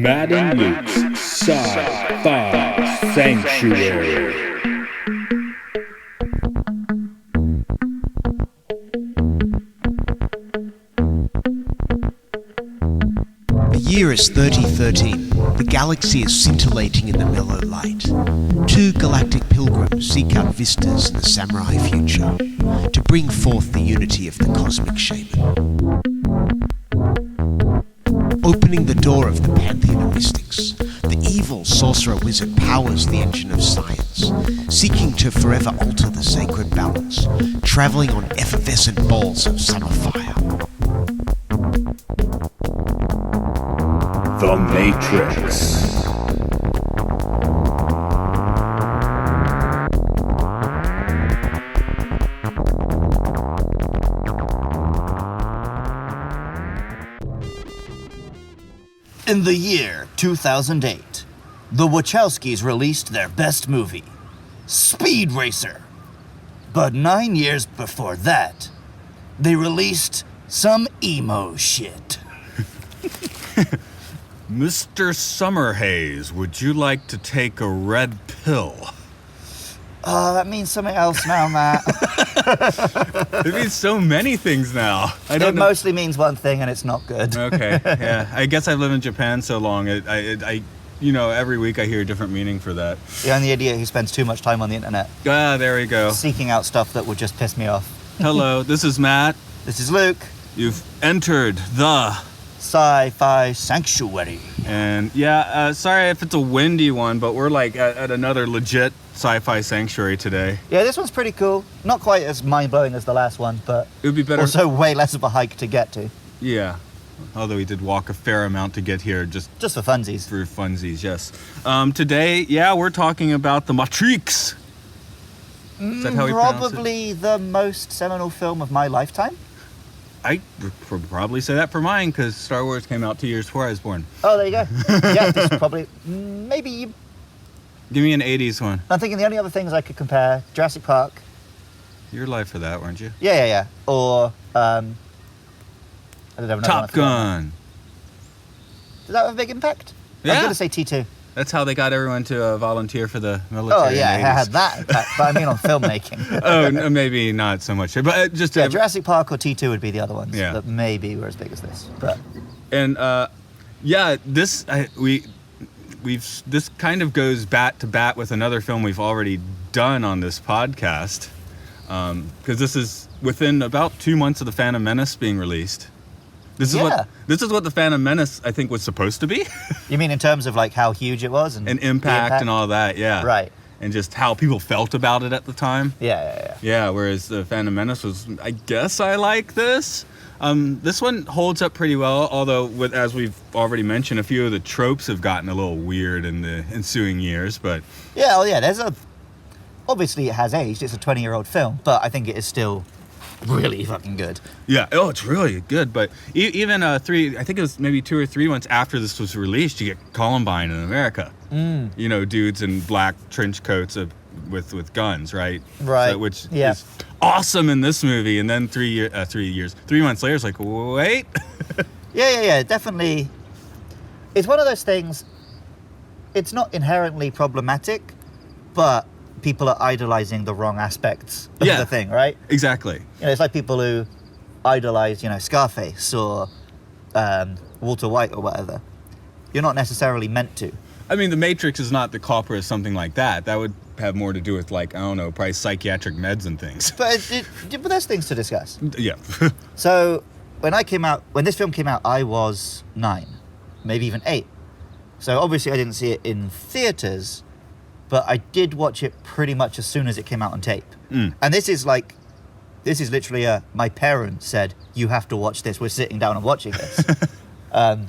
Matt and Luke's Sci-Fi Sanctuary. The year is 3013. The galaxy is scintillating in the mellow light. Two galactic pilgrims seek out vistas in the samurai future to bring forth the unity of the cosmic shaman. Opening the door of the pantheon of mystics, the evil sorcerer wizard powers the engine of science, seeking to forever alter the sacred balance, traveling on effervescent balls of summer fire. The Matrix. In the year 2008, the Wachowskis released their best movie, Speed Racer. But 9 years before that, they released some emo shit. Mr. Summerhaze, would you like to take a red pill? That means something else now, Matt. It means so many things now. It mostly means one thing, and it's not good. Okay, yeah. I guess I've lived in Japan so long. I every week I hear a different meaning for that. You're the idiot who spends too much time on the internet. Ah, there we go. Seeking out stuff that would just piss me off. Hello, this is Matt. This is Luke. You've entered the Sci-Fi Sanctuary. And sorry if it's a windy one, but we're like at another legit Sci-Fi Sanctuary today. Yeah, this one's pretty cool. Not quite as mind-blowing as the last one, but it would be better. Also way less of a hike to get to. Yeah. Although we did walk a fair amount to get here, just for funsies. For funsies, yes. Today, we're talking about the Matrix. Is that how we pronounce it? Probably the most seminal film of my lifetime. I would probably say that for mine, because Star Wars came out 2 years before I was born. Oh, there you go. Yeah, this is probably... maybe... Give me an 80s one. I'm thinking the only other things I could compare, Jurassic Park. You were alive for that, weren't you? Yeah. Or, I don't know. Top Gun. Did that have a big impact? Yeah. I was going to say T2. That's how they got everyone to volunteer for the military. Oh, yeah, it had that impact, but I mean on filmmaking. Oh, no, maybe not so much. But just... Jurassic Park or T2 would be the other ones that maybe were as big as this. But. And, this... This kind of goes bat to bat with another film we've already done on this podcast, because this is within about 2 months of The Phantom Menace being released. This is what The Phantom Menace, I think, was supposed to be. You mean in terms of like how huge it was and impact and all that, yeah. Right. And just how people felt about it at the time. Yeah. Yeah, whereas The Phantom Menace was, I guess I like this. This one holds up pretty well, although, as we've already mentioned, a few of the tropes have gotten a little weird in the ensuing years, but... Obviously it has aged, it's a 20-year-old film, but I think it is still really fucking good. Yeah, it's really good, but even I think it was maybe 2 or 3 months after this was released, you get Columbine in America. Dudes in black trench coats with guns, right? Right. So, which is awesome in this movie, and then 3 months later, it's like, wait. Yeah, definitely. It's one of those things, it's not inherently problematic, but people are idolizing the wrong aspects of the thing, right? Exactly. It's like people who idolize, Scarface or Walter White or whatever. You're not necessarily meant to. I mean, The Matrix is not the culprit of something like that. That would have more to do with, like, I don't know, probably psychiatric meds and things. But there's things to discuss. Yeah. So, when this film came out, I was 9, maybe even 8. So, obviously, I didn't see it in theaters, but I did watch it pretty much as soon as it came out on tape. And this is literally my parents said, you have to watch this. We're sitting down and watching this.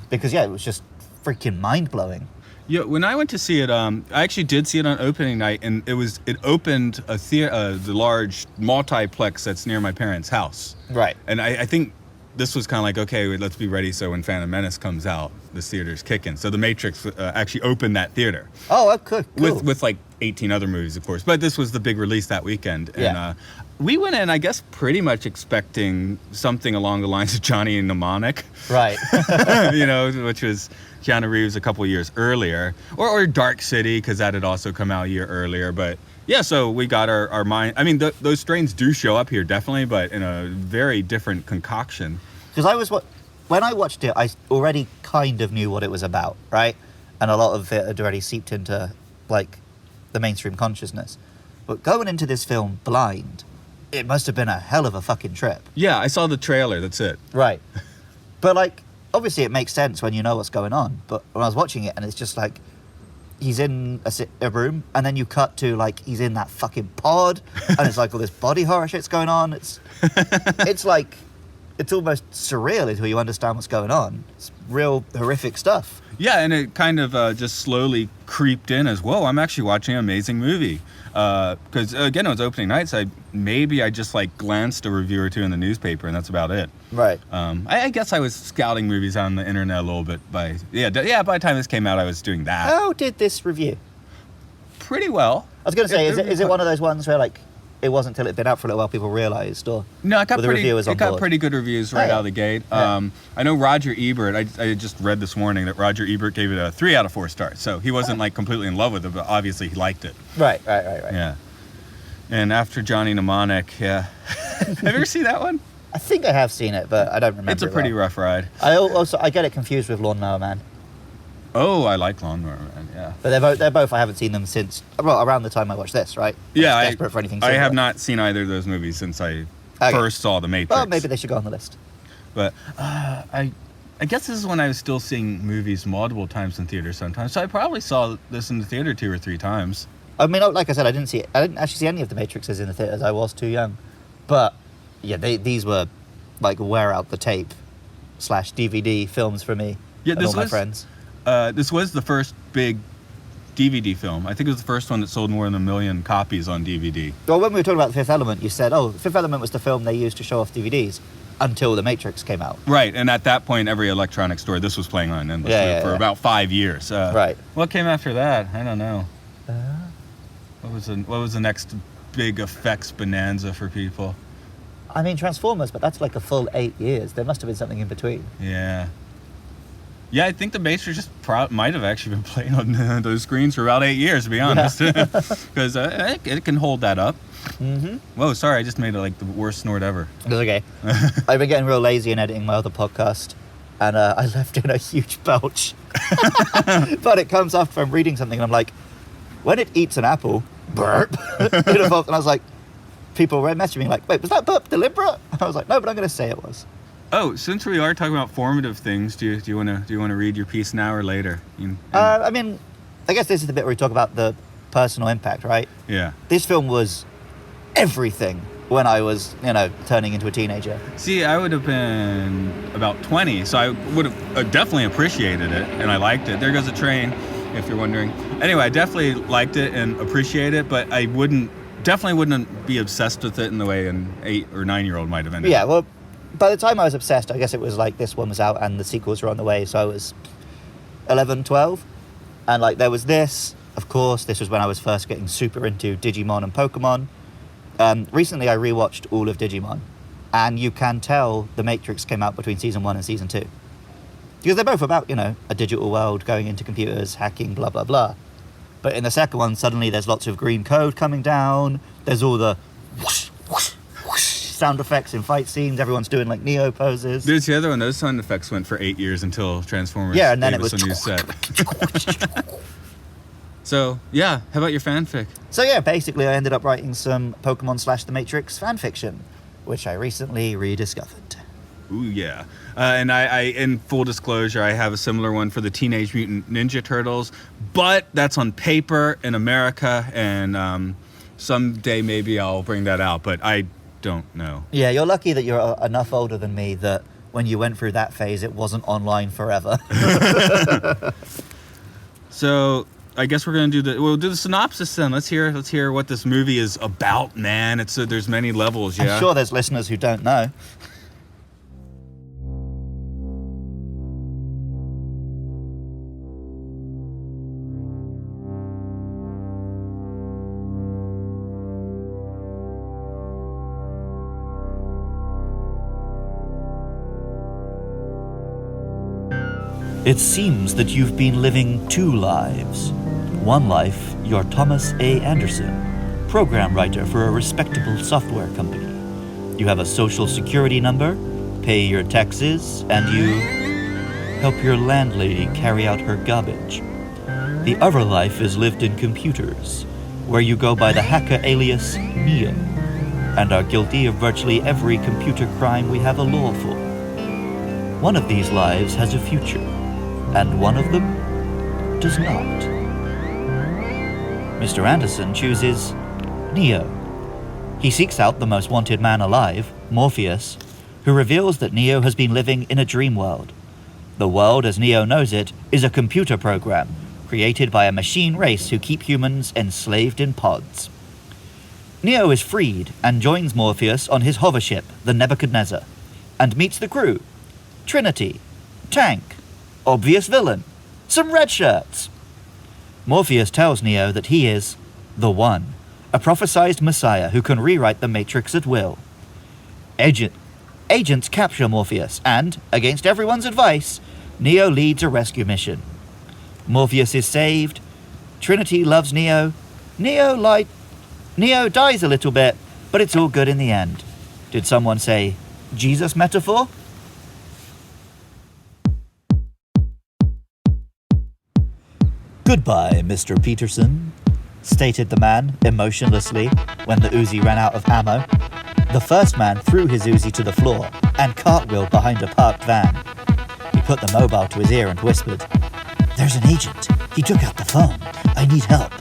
Because, it was just freaking mind-blowing. Yeah, when I went to see it, I actually did see it on opening night, and it opened the large multiplex that's near my parents' house. Right. And I think this was kind of like, okay, let's be ready so when Phantom Menace comes out, this theater's kicking. So The Matrix actually opened that theater. Oh, cool. With like 18 other movies, of course. But this was the big release that weekend. And we went in, I guess, pretty much expecting something along the lines of Johnny Mnemonic. Right. Which was Keanu Reeves a couple years earlier. Or Dark City, because that had also come out a year earlier. But yeah, so we got our mind. I mean, those strains do show up here, definitely, but in a very different concoction. Because when I watched it, I already kind of knew what it was about, right? And a lot of it had already seeped into, like, the mainstream consciousness. But going into this film blind, it must have been a hell of a fucking trip. Yeah, I saw the trailer, that's it. Right. But, like, obviously it makes sense when you know what's going on. But when I was watching it, and it's just like, he's in a room, and then you cut to, like, he's in that fucking pod, and it's like all this body horror shit's going on. It's like, it's almost surreal until you understand what's going on. It's real horrific stuff. Yeah, and it kind of just slowly creeped in as, whoa, I'm actually watching an amazing movie. Because, again, it was opening night, so I just, like, glanced a review or two in the newspaper, and that's about it. Right. I guess I was scouting movies on the internet a little bit. By the time this came out, I was doing that. How did this review? Pretty well. I was going to say, is it one of those ones where, like, it wasn't until it'd been out for a little while people realised, or no, it got got pretty good reviews right out of the gate. Yeah. I know Roger Ebert. I just read this morning that Roger Ebert gave it a 3 out of 4 stars. So he wasn't like completely in love with it, but obviously he liked it. Right. Yeah. And after Johnny Mnemonic, yeah. Have you ever seen that one? I think I have seen it, but I don't remember. It's a pretty rough ride. I get it confused with Lawnmower Man. Oh, I like Lawnmower Man, yeah. But they're both. I haven't seen them since around the time I watched this, right? Yeah, I was desperate for anything similar. I have not seen either of those movies since I first saw The Matrix. Well, maybe they should go on the list. But I guess this is when I was still seeing movies multiple times in theaters sometimes. So I probably saw this in the theater 2 or 3 times. I mean, like I said, I didn't actually see any of the Matrixes in the theaters. I was too young. But yeah, these were like wear out the tape / DVD films for me. Yeah, and all my friends. This was the first big DVD film. I think it was the first one that sold more than 1 million copies on DVD. Well, when we were talking about The Fifth Element, you said, The Fifth Element was the film they used to show off DVDs until The Matrix came out. Right, and at that point, every electronic store, this was playing on endlessly for about 5 years. Right. What came after that? I don't know. What was the next big effects bonanza for people? I mean, Transformers, but that's like a full 8 years. There must have been something in between. Yeah. Yeah, I think The Matrix just might have actually been playing on those screens for about 8 years, to be honest. Because it can hold that up. Mm-hmm. Whoa, sorry, I just made it like the worst snort ever. It's okay. I've been getting real lazy in editing my other podcast, and I left in a huge belch. But it comes after I'm reading something, and I'm like, when it eats an apple, burp. And I was like, people were messaging me like, wait, was that burp deliberate? I was like, no, but I'm going to say it was. Oh, since we are talking about formative things, do you want to read your piece now or later? I mean, I guess this is the bit where we talk about the personal impact, right? Yeah. This film was everything when I was, turning into a teenager. See, I would have been about 20, so I would have definitely appreciated it, and I liked it. There goes a train, if you're wondering. Anyway, I definitely liked it and appreciate it, but I definitely wouldn't be obsessed with it in the way an 8 or 9-year-old might have ended. Yeah, well, by the time I was obsessed, I guess it was like this one was out and the sequels were on the way, so I was 11, 12. And like there was this, of course, this was when I was first getting super into Digimon and Pokemon. Recently I rewatched all of Digimon, and you can tell The Matrix came out between season 1 and season 2. Because they're both about, a digital world, going into computers, hacking, blah, blah, blah. But in the second one, suddenly there's lots of green code coming down, there's all the whoosh, whoosh, whoosh sound effects in fight scenes, everyone's doing like Neo poses. There's the other one, those sound effects went for 8 years until Transformers and then gave it was us a new set. So, yeah, how about your fanfic? So yeah, basically I ended up writing some Pokemon / The Matrix fanfiction, which I recently rediscovered. Ooh, yeah. And I, in full disclosure, I have a similar one for the Teenage Mutant Ninja Turtles, but that's on paper in America, and someday maybe I'll bring that out, but I don't know. Yeah, you're lucky that you're enough older than me that when you went through that phase, it wasn't online forever. So I guess we'll do the synopsis then. Let's hear what this movie is about, man. There's many levels, yeah. I'm sure there's listeners who don't know. It seems that you've been living 2 lives. One life, you're Thomas A. Anderson, program writer for a respectable software company. You have a social security number, pay your taxes, and you help your landlady carry out her garbage. The other life is lived in computers, where you go by the hacker alias Neo, and are guilty of virtually every computer crime we have a law for. One of these lives has a future, and one of them does not. Mr. Anderson chooses Neo. He seeks out the most wanted man alive, Morpheus, who reveals that Neo has been living in a dream world. The world, as Neo knows it, is a computer program created by a machine race who keep humans enslaved in pods. Neo is freed and joins Morpheus on his hover ship, the Nebuchadnezzar, and meets the crew: Trinity, Tank, obvious villain, some red shirts. Morpheus tells Neo that he is the One, a prophesized messiah who can rewrite the Matrix at will. Agents capture Morpheus, and, against everyone's advice, Neo leads a rescue mission. Morpheus is saved. Trinity loves Neo. Neo dies a little bit, but it's all good in the end. Did someone say Jesus metaphor? Goodbye, Mr. Peterson, stated the man emotionlessly when the Uzi ran out of ammo. The first man threw his Uzi to the floor and cartwheeled behind a parked van. He put the mobile to his ear and whispered, "There's an agent. He took out the phone. I need help."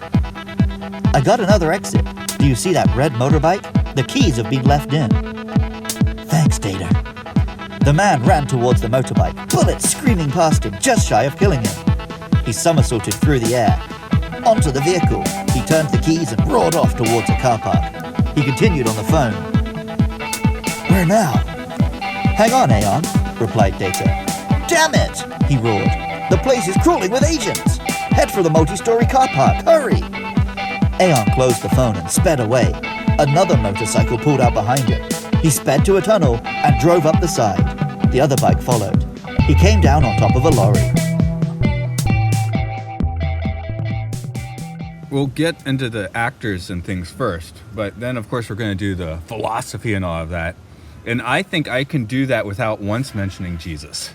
"I got another exit. Do you see that red motorbike? The keys have been left in." "Thanks, Data." The man ran towards the motorbike, bullets screaming past him, just shy of killing him. He somersaulted through the air. Onto the vehicle, he turned the keys and roared off towards a car park. He continued on the phone. "Where now?" "Hang on, Aeon," replied Data. "Damn it!" he roared. "The place is crawling with agents! Head for the multi-story car park, hurry!" Aeon closed the phone and sped away. Another motorcycle pulled out behind him. He sped to a tunnel and drove up the side. The other bike followed. He came down on top of a lorry. We'll get into the actors and things first, but then of course we're going to do the philosophy and all of that. And I think I can do that without once mentioning Jesus.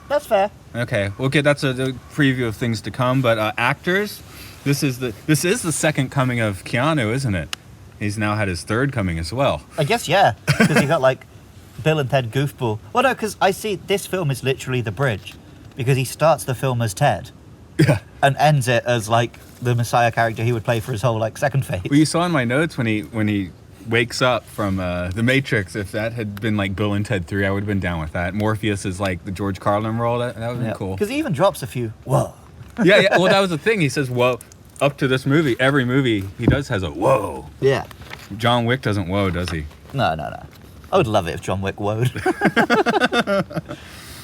That's fair. Okay, that's a preview of things to come. But actors, this is the second coming of Keanu, isn't it? He's now had his third coming as well. I guess, yeah, because you got like Bill and Ted Goofball. Well, no, because I see this film is literally the bridge, because he starts the film as Ted. Yeah. And ends it as like the Messiah character he would play for his whole like second phase. Well, you saw in my notes when he wakes up from the Matrix. If that had been like Bill and Ted 3, I would have been down with that. Morpheus is like the George Carlin role. That would have been cool. Because he even drops a few whoa. Yeah. Well, that was the thing. He says whoa. Up to this movie, every movie he does has a whoa. Yeah. John Wick doesn't whoa, does he? No. I would love it if John Wick whoa'd.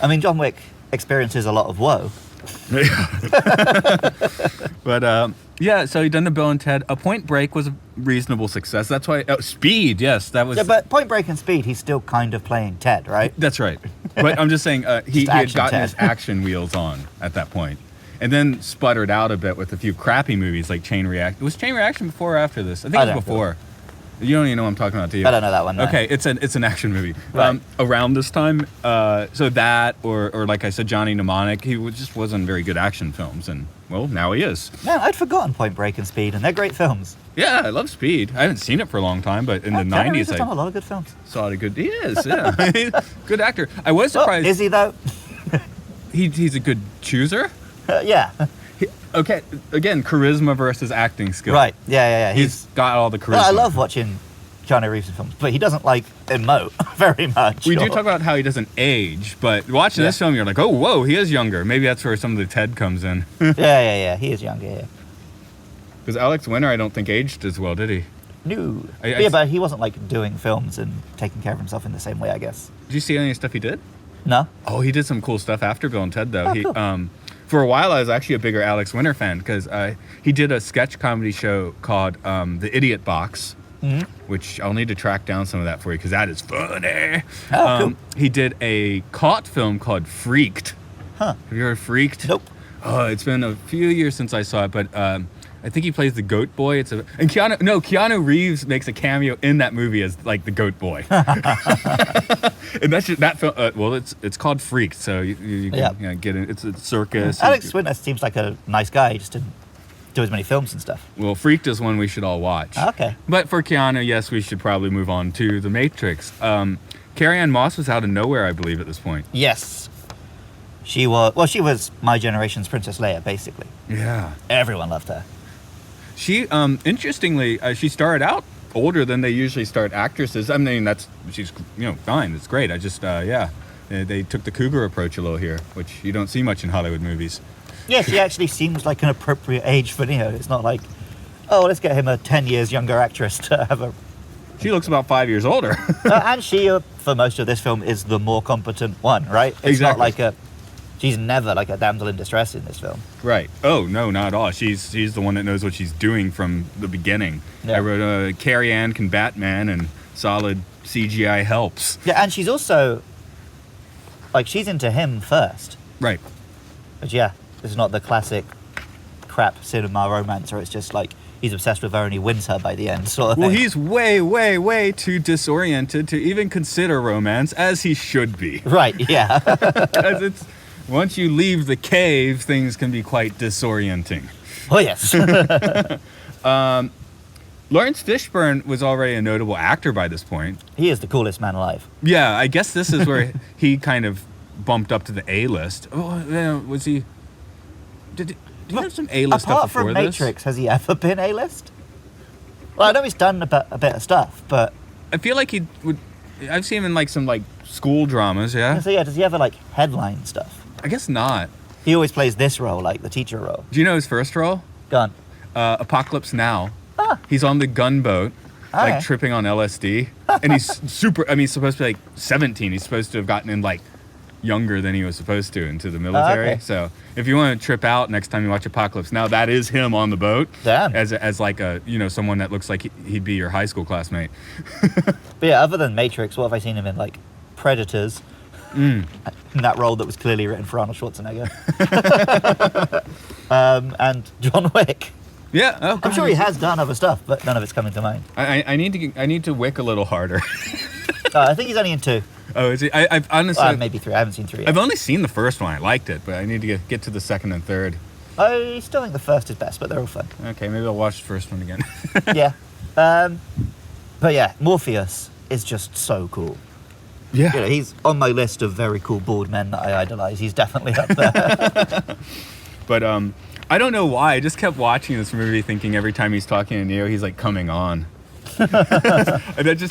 I mean, John Wick experiences a lot of woe. But so he done the Bill and Ted. A Point Break was a reasonable success. That's why Speed, yes, that was. Yeah, but Point Break and Speed, he's still kind of playing Ted, right? That's right. But I'm just saying he had gotten Ted. his action wheels on at that point, and then sputtered out a bit with a few crappy movies like Chain Reaction. Was Chain Reaction before or after this? I think it was before. You don't even know what I'm talking about, do you? I don't know that one. No. Okay, it's an action movie. Right. Around this time, so that or like I said, Johnny Mnemonic, just wasn't very good action films, and well, now he is. Man, I'd forgotten Point Break and Speed, and they're great films. Yeah, I love Speed. I haven't seen it for a long time, but in the 90s, He's done a lot of good films. Saw it. He is, yeah. Good actor. I was surprised. Well, is he though? He's a good chooser. Yeah. Okay, again, charisma versus acting skill. Right. Yeah. He's got all the charisma. Well, I love watching Keanu Reeves films, but he doesn't like emote very much. We do talk about how he doesn't age, but watching this film, you're like, oh, whoa, he is younger. Maybe that's where some of the Ted comes in. Yeah. He is younger, yeah. Because Alex Winter, I don't think aged as well, did he? No. But he wasn't like doing films and taking care of himself in the same way, I guess. Did you see any stuff he did? No. Oh, he did some cool stuff after Bill and Ted, though. Cool. For a while, I was actually a bigger Alex Winter fan because he did a sketch comedy show called The Idiot Box, which I'll need to track down some of that for you because that is funny. Oh, cool. He did a cult film called Freaked, Huh. Have you ever Freaked? Nope. Oh, it's been a few years since I saw it, but I think he plays the goat boy. Keanu Reeves makes a cameo in that movie as like the goat boy. And that's just, that film. Well, it's called Freaked, so you can get it. It's a circus. Alex Winter seems like a nice guy. He just didn't do as many films and stuff. Well, Freaked is one we should all watch. Okay. But for Keanu, yes, we should probably move on to The Matrix. Carrie-Anne Moss was out of nowhere, I believe, at this point. Yes. She was my generation's Princess Leia, basically. Yeah. Everyone loved her. She, interestingly, she started out older than they usually start actresses. I mean, she's, fine. It's great. I just, they took the cougar approach a little here, which you don't see much in Hollywood movies. Yeah, she actually seems like an appropriate age for Neo. It's not like, oh, let's get him a 10 years younger actress to have a... She looks about 5 years older. And she, for most of this film, is the more competent one, right? It's not Exactly. like she's never like a damsel in distress in this film. Right. Oh, no, not at all. She's the one that knows what she's doing from the beginning. Yeah. I wrote, Carrie-Anne can Batman and solid CGI helps. Yeah, and she's also, like, she's into him first. Right. Which, yeah, it's not the classic crap cinema romance where it's just like, he's obsessed with her and he wins her by the end, sort of Well, thing. he's way, way, way too disoriented to even consider romance, as he should be. Right, yeah. Because once you leave the cave, things can be quite disorienting. Oh, yes. Lawrence Fishburne was already a notable actor by this point. He is the coolest man alive. Yeah, I guess this is where he kind of bumped up to the A-list. Oh, was he... Did he have some A-list stuff Apart before from this? Matrix, has he ever been A-list? Well, I know he's done a bit of stuff, but... I feel like he would... I've seen him in like some like school dramas, yeah? So, yeah, does he ever, like, headline stuff? I guess not. He always plays this role, like the teacher role. Do you know his first role? Gone. Apocalypse Now. Ah. He's on the gunboat, like Okay. tripping on LSD. And he's he's supposed to be like 17. He's supposed to have gotten in like younger than he was supposed to into the military. Okay. So if you want to trip out next time you watch Apocalypse Now, that is him on the boat. Damn. As like a, someone that looks like he'd be your high school classmate. But yeah, other than Matrix, what have I seen him in? Like, Predators. In that role that was clearly written for Arnold Schwarzenegger. And John Wick. Yeah. Oh, I'm sure he has done other stuff, but none of it's coming to mind. I need to wick a little harder. I think he's only in 2. Oh, is he? I've honestly... Maybe 3. I haven't seen 3 yet. I've only seen the first one. I liked it, but I need to get to the second and third. I still think the first is best, but they're all fun. Okay, maybe I'll watch the first one again. Yeah. But yeah, Morpheus is just so cool. Yeah. He's on my list of very cool bald men that I idolize. He's definitely up there. But I don't know why. I just kept watching this movie thinking every time he's talking to Neo, he's like coming on. And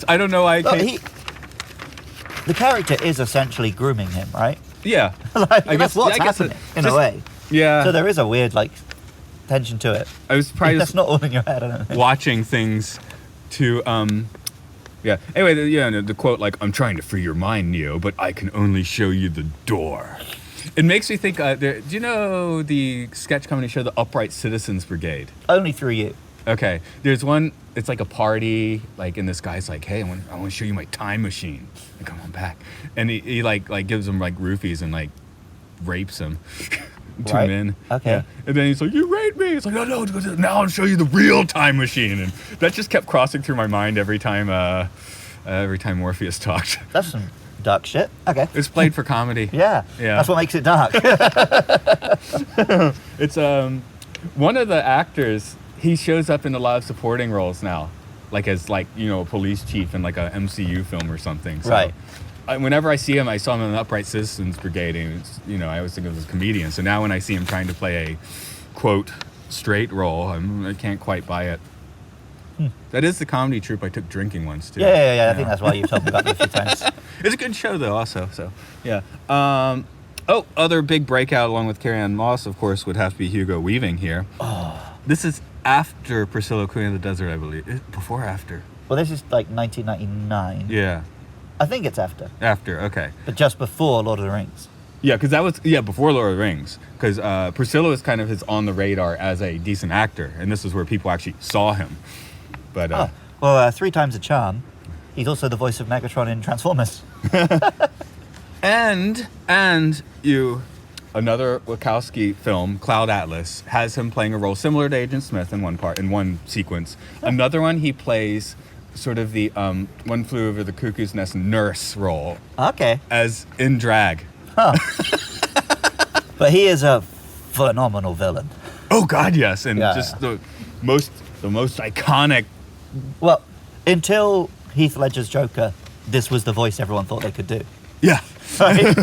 I don't know why. The character is essentially grooming him, right? Yeah. That's what's happening, in a way. Yeah. So there is a weird, like, tension to it. I was probably That's just not all in your head, I don't think. watching things to yeah. Anyway, the quote, like, I'm trying to free your mind, Neo, but I can only show you the door. It makes me think, do you know the sketch comedy show, The Upright Citizens Brigade? Only through you. Okay. There's one, it's like a party, like, and this guy's like, hey, I want to show you my time machine. And come on back. And he like gives him, like, roofies and, like, rapes him. Two Right. men. Okay. Yeah. And then he's like, you raped me. It's like, no, now I'll show you the real time machine. And that just kept crossing through my mind every time Morpheus talked. That's some dark shit. Okay. It's played for comedy. Yeah. Yeah. That's what makes it dark. It's one of the actors, he shows up in a lot of supporting roles now, like as a police chief in like a MCU film or something. So Right. Whenever I see him, I saw him in the Upright Citizens Brigade, and it's, I always think of him as a comedian. So now when I see him trying to play a quote straight role, I can't quite buy it. That is the comedy troupe I took drinking once too. Yeah. I think that's why you've told me about it a few times. It's a good show though, also. So yeah. Other big breakout along with Carrie-Anne Moss, of course, would have to be Hugo Weaving here. Oh. This is after Priscilla, Queen of the Desert, I believe. Before or after? Well, this is like 1999. Yeah. I think it's after. After, okay. But just before Lord of the Rings. Yeah, because that was, before Lord of the Rings. Because Priscilla was kind of his on the radar as a decent actor. And this is where people actually saw him. But, 3 Times a Charm. He's also the voice of Megatron in Transformers. And you another Wachowski film, Cloud Atlas, has him playing a role similar to Agent Smith in one sequence. Another one, he plays sort of the One Flew Over the Cuckoo's Nest nurse role. Okay. As in drag. Huh. But he is a phenomenal villain. Oh God, yes, and Yeah. just the most iconic. Well, until Heath Ledger's Joker, this was the voice everyone thought they could do. Yeah. Right?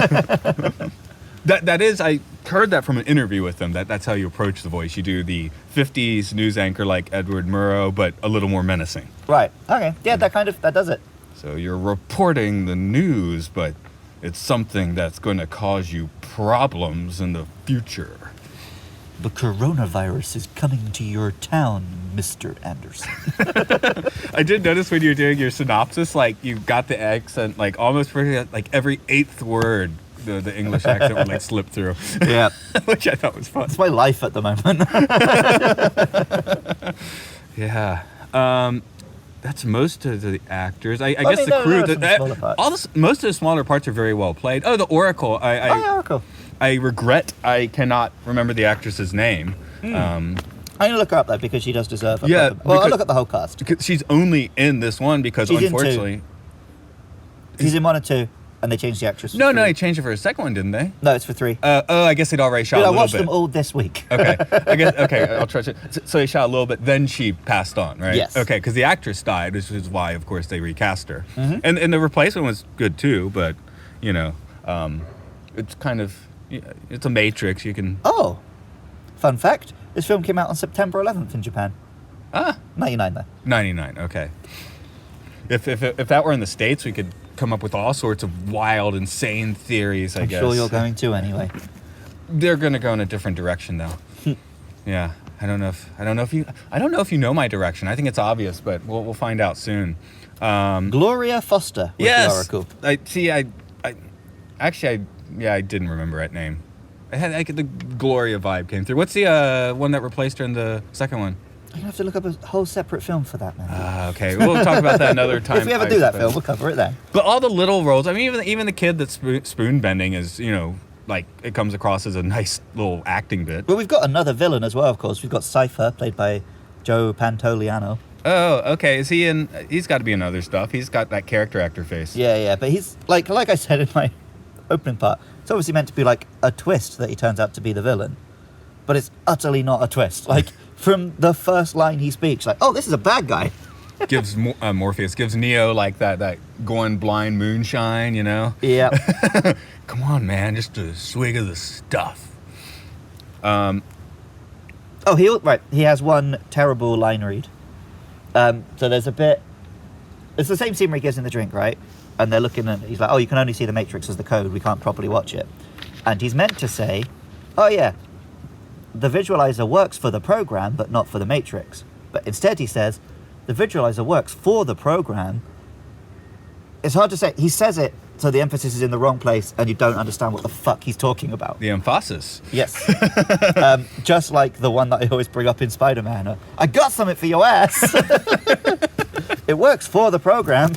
That is, I heard that from an interview with them. That's how you approach the voice. You do the 50s news anchor like Edward Murrow, but a little more menacing. Right. Okay. Yeah, that does it. So you're reporting the news, but it's something that's going to cause you problems in the future. The coronavirus is coming to your town, Mr. Anderson. I did notice when you were doing your synopsis, like you got the accent, like almost perfect, like every 8th word, the English accent would like slip through. Yeah. Which I thought was fun. It's my life at the moment. Yeah. That's most of the actors. I guess mean, the crew. there are some smaller parts. Most of the smaller parts are very well played. Oh, the Oracle. Oracle. I regret I cannot remember the actress's name. I'm going to look her up, though, because she does deserve it. Yeah, Well, I'll look at the whole cast. Because she's only in this one because She's in unfortunately. She's in 1 and 2, and they changed the actress. No, for 3. they changed it for a second one, didn't they? No, it's for 3. I guess they'd already shot Dude, a I little watched bit. them all this week. Okay, I'll try to. So they shot a little bit, then she passed on, right? Yes. Okay, because the actress died, which is why, of course, they recast her. Mm-hmm. And the replacement was good too, but it's kind of it's a Matrix. You can. Oh, fun fact. This film came out on September 11th in Japan. 99, though. 99. Okay. If that were in the States, we could come up with all sorts of wild, insane theories. I guess. I'm sure you're going to anyway. They're going to go in a different direction, though. Yeah. I don't know if you know my direction. I think it's obvious, but we'll find out soon. Gloria Foster was Yes. the Oracle. I didn't remember that name. The Gloria vibe came through. What's the one that replaced her in the second one? I'm going to have to look up a whole separate film for that, man. Okay, we'll talk about that another time. If we ever do that film, we'll cover it then. But all the little roles, I mean, even the kid that's spoon bending is, like it comes across as a nice little acting bit. But we've got another villain as well, of course. We've got Cypher, played by Joe Pantoliano. Oh, okay. Is he in? He's got to be in other stuff. He's got that character actor face. Yeah, but he's, like I said in my opening part, it's obviously meant to be like a twist that he turns out to be the villain. But it's utterly not a twist. Like, from the first line he speaks, like, oh, this is a bad guy. Gives Morpheus, gives Neo like that going blind moonshine, Yeah. Come on, man, just a swig of the stuff. He has one terrible line read. So there's a bit, it's the same scene where he gives him the drink, right? And they're looking and he's like, oh, you can only see the Matrix as the code, we can't properly watch it. And he's meant to say, oh yeah, the visualizer works for the program, but not for the Matrix. But instead he says, the visualizer works for the program. It's hard to say. He says it, so the emphasis is in the wrong place, and you don't understand what the fuck he's talking about. The emphasis. Yes. Just like the one that I always bring up in Spider-Man. I got something for your ass. It works for the program.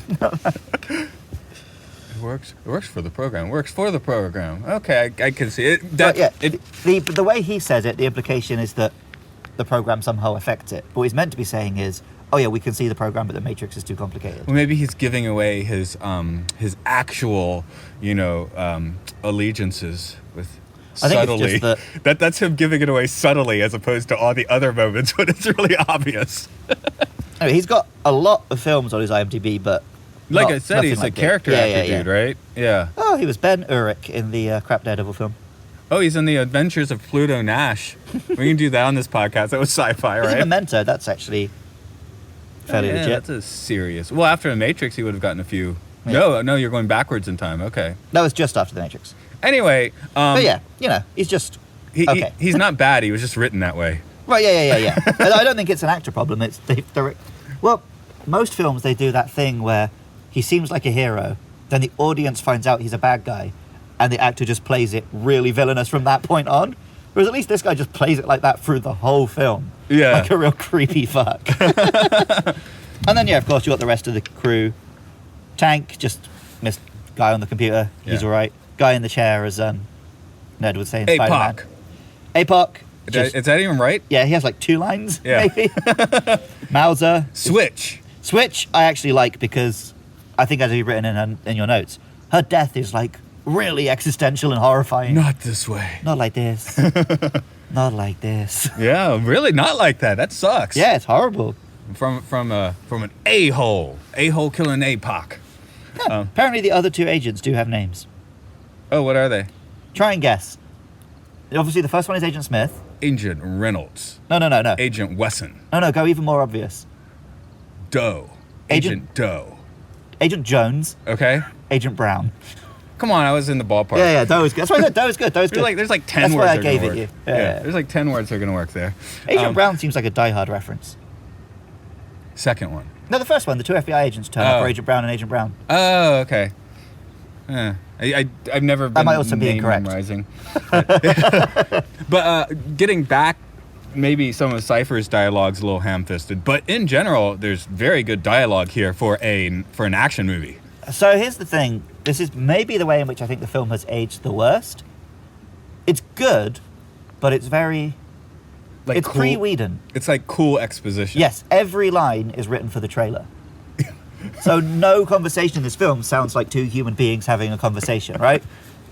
It works for the program. Works for the program. Okay, I can see it. The way he says it, the implication is that the program somehow affects it. But what he's meant to be saying is, oh yeah, we can see the program, but the Matrix is too complicated. Well, maybe he's giving away his actual, allegiances with subtly. That's him giving it away subtly, as opposed to all the other moments when it's really obvious. Anyway, he's got a lot of films on his IMDb, but like I said, he's a character actor dude, right? Yeah. Oh, he was Ben Urich in the crap Daredevil film. Oh, he's in the Adventures of Pluto Nash. We can do that on this podcast. That was sci-fi, right? He's in Memento. That's actually fairly legit. That's a serious. Well, after The Matrix, he would have gotten a few. Yeah. No, you're going backwards in time. Okay. That was just after The Matrix. Anyway. But yeah, he's just okay. He's not bad. He was just written that way. Right, yeah. I don't think it's an actor problem. It's well, most films, they do that thing where he seems like a hero, then the audience finds out he's a bad guy, and the actor just plays it really villainous from that point on. Whereas at least this guy just plays it like that through the whole film. Yeah. Like a real creepy fuck. And then, of course, you got the rest of the crew. Tank, just missed guy on the computer. He's all right. Guy in the chair as Ned would say in Spider-Man. APOC. APOC. Is that even right? Yeah, he has like 2 lines, Yeah. maybe. Mauser. Switch. Switch, I actually like because I think, as you've written in your notes, her death is like really existential and horrifying. Not this way. Not like this. Not like this. Yeah, really not like that. That sucks. Yeah, it's horrible. From an a-hole killing APOC. Yeah, apparently the other 2 agents do have names. Oh, what are they? Try and guess. Obviously, the first one is Agent Smith. Agent Reynolds. No. Agent Wesson. No, go even more obvious. Doe. Agent Doe. Agent Jones. Okay. Agent Brown. Come on, I was in the ballpark. Yeah, Doe is good. That's why I said Doe is good. There's like 10 That's words why I that are gave gonna it work. you. Yeah. There's like 10 words that are going to work there. Agent Brown seems like a Die Hard reference. Second one. No, the first one. The 2 FBI agents turn up for Agent Brown and Agent Brown. Oh, okay. I've never been That might also be name incorrect. memorizing. But getting back, maybe some of Cypher's dialogue's a little ham-fisted, but in general, there's very good dialogue here for an action movie. So here's the thing. This is maybe the way in which I think the film has aged the worst. It's good, but it's very... Like it's cool, pre-Whedon. It's like cool exposition. Yes, every line is written for the trailer. So no conversation in this film sounds like 2 human beings having a conversation, right?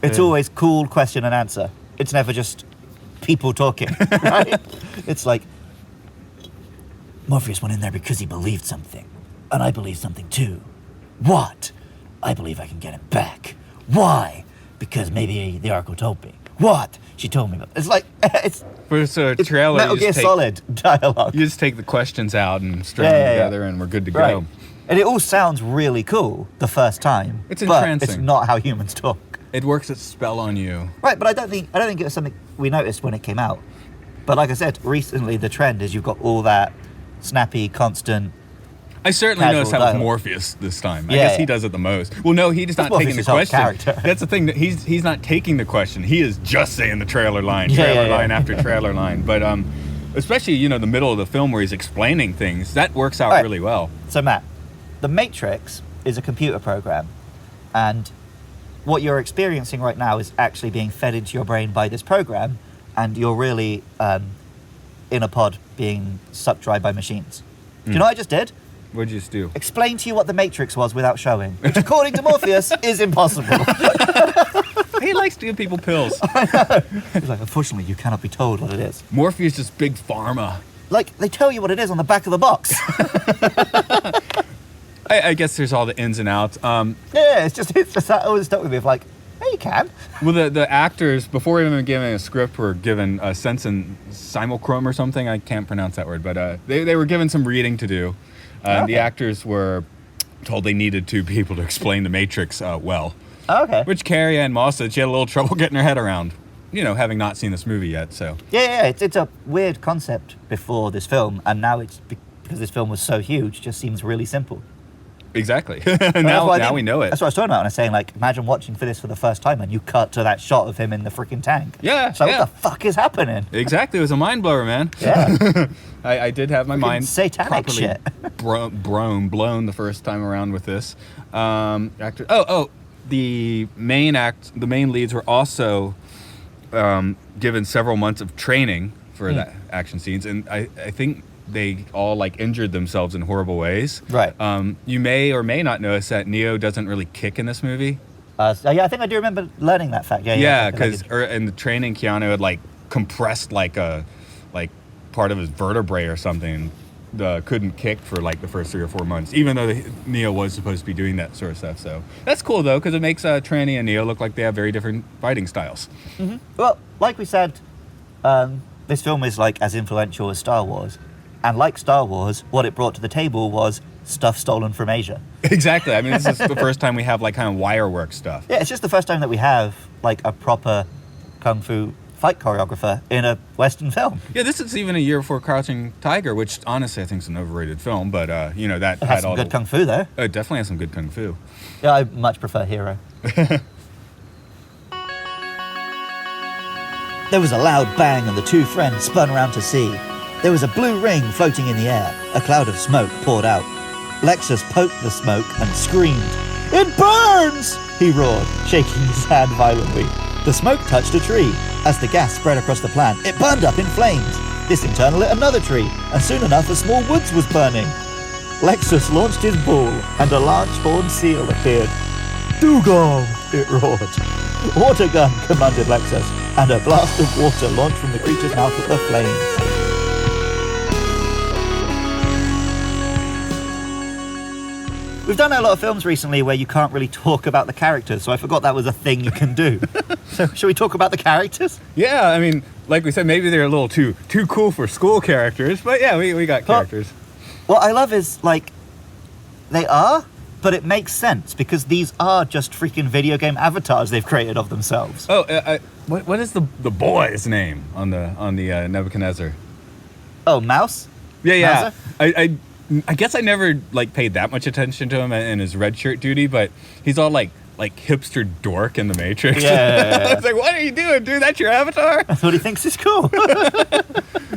It's always cool question and answer. It's never just people talking, right? It's like, Morpheus went in there because he believed something. And I believe something too. What? I believe I can get him back. Why? Because maybe the Oracle told me. What? She told me. It's like, it's For a trailer, Metal Gear Solid dialogue. You just take the questions out and string them together, and we're good to go. And it all sounds really cool the first time. It's but entrancing. It's not how humans talk. It works its spell on you. Right, but I don't think it was something we noticed when it came out. But like I said, recently the trend is you've got all that snappy, constant. I certainly Casual noticed that with dialogue. Morpheus this time. I Yeah, guess he does it the most. Well, no, he's not taking the Morpheus' whole question. character. That's the thing. That he's not taking the question. He is just saying the trailer line, line after trailer line. But especially the middle of the film where he's explaining things, that works out really well. So Matt, The Matrix is a computer program, and what you're experiencing right now is actually being fed into your brain by this program, and you're really in a pod being sucked dry by machines. Do you know what I just did? What'd you just do? Explain to you what the Matrix was without showing, which according to Morpheus is impossible. He likes to give people pills. He's like, unfortunately, you cannot be told what it is. Morpheus is big pharma. Like, they tell you what it is on the back of the box. I guess there's all the ins and outs. Yeah, it's just that always stuck with me of like, yeah, you can. Well, the actors, before even given a script, were given a sense in simulchrome or something. I can't pronounce that word, but they were given some reading to do. The actors were told they needed 2 people to explain the Matrix well. Okay. Which Carrie Ann Moss said she had a little trouble getting her head around, having not seen this movie yet. So Yeah, it's a weird concept before this film, and now it's because this film was so huge, just seems really simple. exactly. That's now what I mean. we know it. That's what I was talking about when I was saying, like, imagine watching for this for the first time and you cut to that shot of him in the freaking tank. Yeah, So what the fuck is happening? Exactly. It was a mind blower, man. Yeah. I did have my mind satanic properly shit. blown the first time around with this. The main leads were also given several months of training for the action scenes, and I think they all injured themselves in horrible ways. Right. You may or may not notice that Neo doesn't really kick in this movie. Yeah, I think I do remember learning that fact. Yeah, because in the training, Keanu had compressed part of his vertebrae or something. Couldn't kick for the first 3 or 4 months, even though Neo was supposed to be doing that sort of stuff. So that's cool though, because it makes Tranny and Neo look like they have very different fighting styles. Mm-hmm. Well, like we said, this film is as influential as Star Wars, and like Star Wars, what it brought to the table was stuff stolen from Asia. Exactly. I mean, this is the first time we have kind of wire work stuff. Yeah, it's just the first time that we have a proper kung fu fight choreographer in a Western film. Yeah, this is even a year before Crouching Tiger, which honestly I think is an overrated film, but that It has had some all good kung fu though. It definitely has some good kung fu. Yeah, I much prefer Hero. There was a loud bang and the 2 friends spun around to see. There was a blue ring floating in the air. A cloud of smoke poured out. Lexus poked the smoke and screamed. "It burns!" he roared, shaking his hand violently. The smoke touched a tree. As the gas spread across the plant, it burned up in flames. This in turn lit another tree, and soon enough a small woods was burning. Lexus launched his ball, and a large horned seal appeared. Dugong! It roared. Water gun, commanded Lexus, and a blast of water launched from the creature's mouth at the flames. We've done a lot of films recently where you can't really talk about the characters, so I forgot that was a thing you can do. So, shall we talk about the characters? Yeah, I mean, like we said, maybe they're a little too cool for school characters, but yeah, we got characters. What I love is, like, they are, but it makes sense, because these are just freaking video game avatars they've created of themselves. Oh, what is the boy's name on the Nebuchadnezzar? Oh, Mouse? Yeah. Mouser? I guess I never like paid that much attention to him in his red shirt duty, but he's all like hipster dork in the Matrix. Yeah. I was like, what are you doing, dude? That's your avatar? That's what he thinks is cool.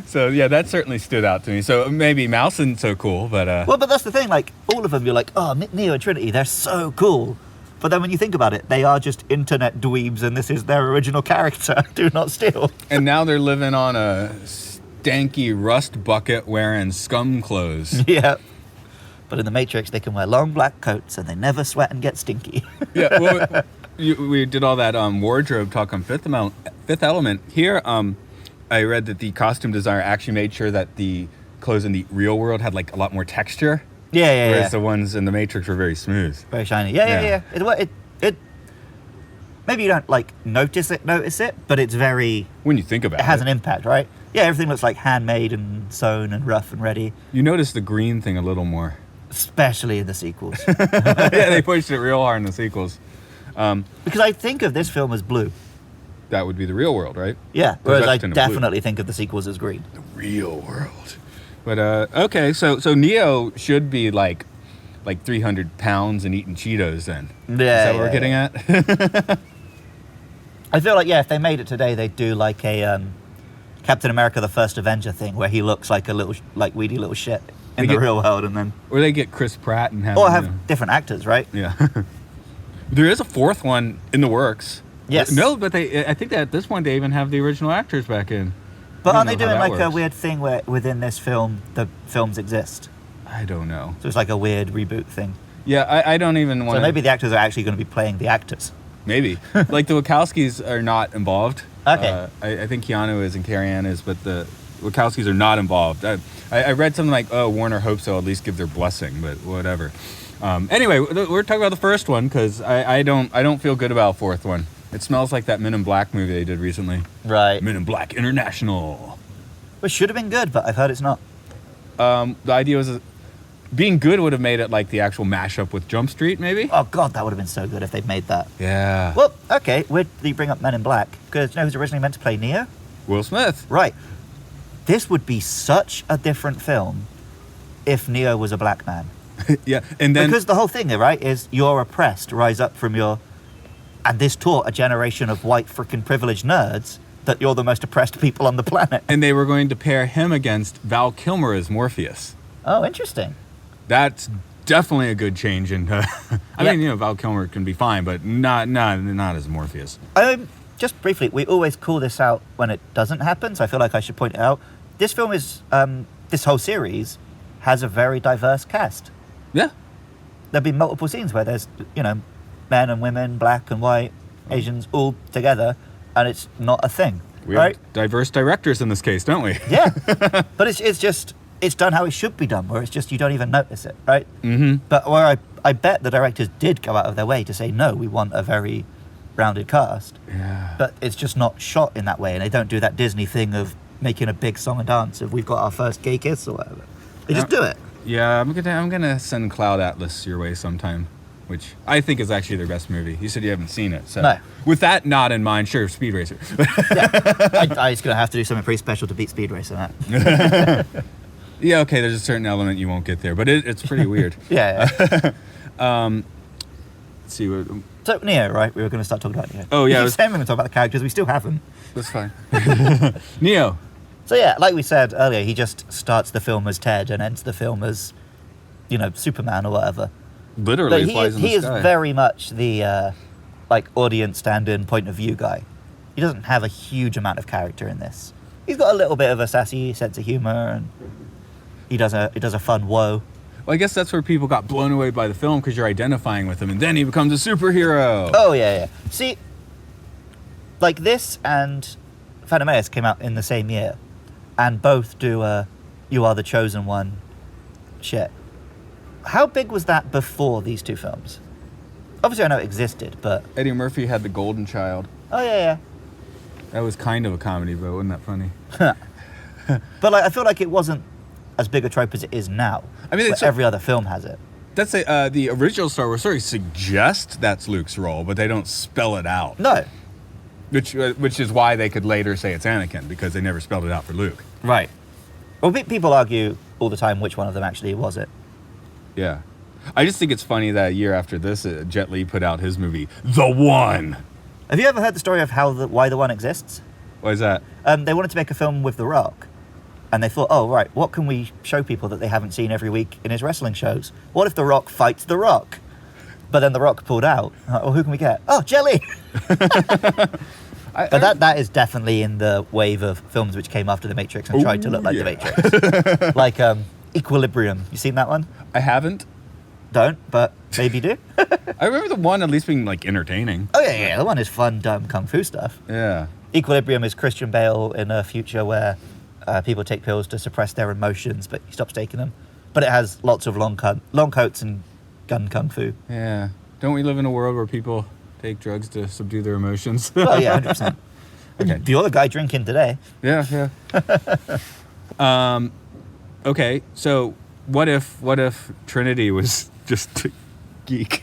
So yeah, that certainly stood out to me. So maybe Mouse isn't so cool, but Well, but that's the thing, like, all of them, you're like, oh, Neo and Trinity, they're so cool. But then when you think about it, they are just internet dweebs, and this is their original character. Do not steal. And now they're living on a stanky rust bucket wearing scum clothes. Yeah. But in the Matrix, they can wear long black coats, and they never sweat and get stinky. Yeah, well, we did all that wardrobe talk on Fifth Element. Here, I read that the costume designer actually made sure that the clothes in the real world had like a lot more texture. Yeah. Whereas the ones in the Matrix were very smooth. Very shiny. Yeah. It maybe you don't like notice it, but it's very. When you think about it, it has an impact, right? Yeah, everything looks like handmade and sewn and rough and ready. You notice the green thing a little more, especially in the sequels. Yeah, they pushed it real hard in the sequels. Because I think of this film as blue. That would be the real world, right? Yeah, whereas I definitely think of the sequels as green. The real world. But okay, so Neo should be like 300 pounds and eating Cheetos then. Yeah. Is that what we're getting at? I feel like, if they made it today, they'd do like a Captain America the First Avenger thing where he looks like a little, like weedy little shit in the real world, and then. Or they get Chris Pratt and have. Or have different actors, right? Yeah. There is a fourth one in the works. Yes. No, but I think that at this point they even have the original actors back in. But aren't they doing like a weird thing where within this film, the films exist? I don't know. So it's like a weird reboot thing. Yeah, I don't even want to... So maybe the actors are actually going to be playing the actors. Maybe. Like the Wachowskis are not involved. Okay. I think Keanu is and Carrie Ann is, but the Wachowskis are not involved. I read something like, Warner hopes they'll at least give their blessing, but whatever. Anyway, we're talking about the first one because I don't feel good about a fourth one. It smells like that Men in Black movie they did recently. Right. Men in Black International. Which should have been good, but I've heard it's not. The idea was being good would have made it like the actual mashup with Jump Street, maybe? Oh, God, that would have been so good if they'd made that. Yeah. Well, okay, where do you bring up Men in Black? Because you know who's originally meant to play Neo? Will Smith. Right. This would be such a different film if Neo was a black man. Yeah, and then... Because the whole thing, right, is you're oppressed, rise up from your... And this taught a generation of white freaking privileged nerds that you're the most oppressed people on the planet. And they were going to pair him against Val Kilmer as Morpheus. Oh, interesting. That's definitely a good change. And I mean, Val Kilmer can be fine, but not as Morpheus. Just briefly, we always call this out when it doesn't happen, so I feel like I should point it out. This film is, this whole series has a very diverse cast. Yeah. There'll be multiple scenes where there's, men and women, black and white, Asians, all together, and it's not a thing, we right? have diverse directors in this case, don't we? Yeah. But it's done how it should be done, where it's just you don't even notice it, right? Mm-hmm. But where I bet the directors did go out of their way to say, no, we want a very rounded cast. Yeah. But it's just not shot in that way, and they don't do that Disney thing of making a big song and dance of we've got our first gay kiss or whatever. They just do it. Yeah, I'm gonna send Cloud Atlas your way sometime, which I think is actually their best movie. You said you haven't seen it, so no. With that not in mind, sure, Speed Racer. Yeah, I was gonna have to do something pretty special to beat Speed Racer. That. Yeah, okay. There's a certain element you won't get there, but it's pretty weird. Yeah. Let's see. So Neo, right? We were going to start talking about Neo. Oh yeah. We saying we're going to talk about the characters. We still haven't. That's fine. Neo. So yeah, like we said earlier, he just starts the film as Ted and ends the film as, Superman or whatever. Literally but flies in the sky. He is very much the audience stand-in point of view guy. he doesn't have a huge amount of character in this. He's got a little bit of a sassy sense of humor, and he does a fun woe. Well, I guess that's where people got blown away by the film, because you're identifying with him, and then he becomes a superhero. Oh, yeah. See, like this and Phantom came out in the same year, and both do You Are the Chosen One shit. How big was that before these two films? Obviously, I know it existed, but... Eddie Murphy had The Golden Child. Oh, yeah. That was kind of a comedy, but wasn't that funny? But like, I feel like it wasn't as big a trope as it is now. I mean, every other film has it. That's the original Star Wars story suggests that's Luke's role, but they don't spell it out. No. Which is why they could later say it's Anakin, because they never spelled it out for Luke. Right. Well, people argue all the time which one of them actually was it. Yeah. I just think it's funny that a year after this, Jet Li put out his movie, The One. Have you ever heard the story of why The One exists? Why is that? They wanted to make a film with The Rock. And they thought, oh, right, what can we show people that they haven't seen every week in his wrestling shows? What if The Rock fights The Rock? But then The Rock pulled out. Well, who can we get? Oh, Jelly! But that is definitely in the wave of films which came after The Matrix and tried to look like The Matrix. Like Equilibrium. You seen that one? I haven't. Don't, but maybe do. I remember The One at least being, like, entertaining. Oh, yeah. The one is fun, dumb kung fu stuff. Yeah. Equilibrium is Christian Bale in a future where people take pills to suppress their emotions, but he stops taking them. But it has lots of long coats and gun kung fu. Yeah. Don't we live in a world where people take drugs to subdue their emotions? Oh, yeah, 100%. Okay. You're the guy drinking today. Yeah. Okay, so what if Trinity was just a geek?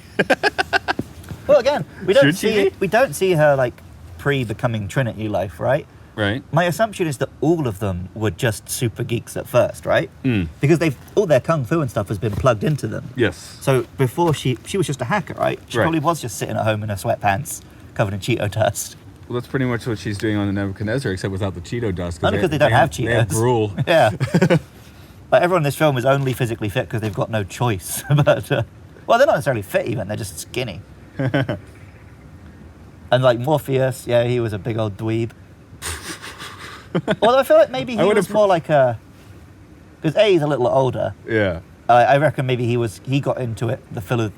Well, again, we don't Should she be? see her like pre-becoming Trinity life, right? Right. My assumption is that all of them were just super geeks at first, right? Mm. Because all their kung fu and stuff has been plugged into them. Yes. So before she was just a hacker, right? She Right. probably was just sitting at home in her sweatpants, covered in Cheeto dust. Well, that's pretty much what she's doing on the Nebuchadnezzar, except without the Cheeto dust. Only because they don't have Cheetos. They have gruel. Yeah. Like everyone in this film is only physically fit because they've got no choice. But well, they're not necessarily fit even; they're just skinny. And like Morpheus, yeah, he was a big old dweeb. Although I feel like maybe he was more like a, because he's a little older. Yeah. I reckon maybe he got into it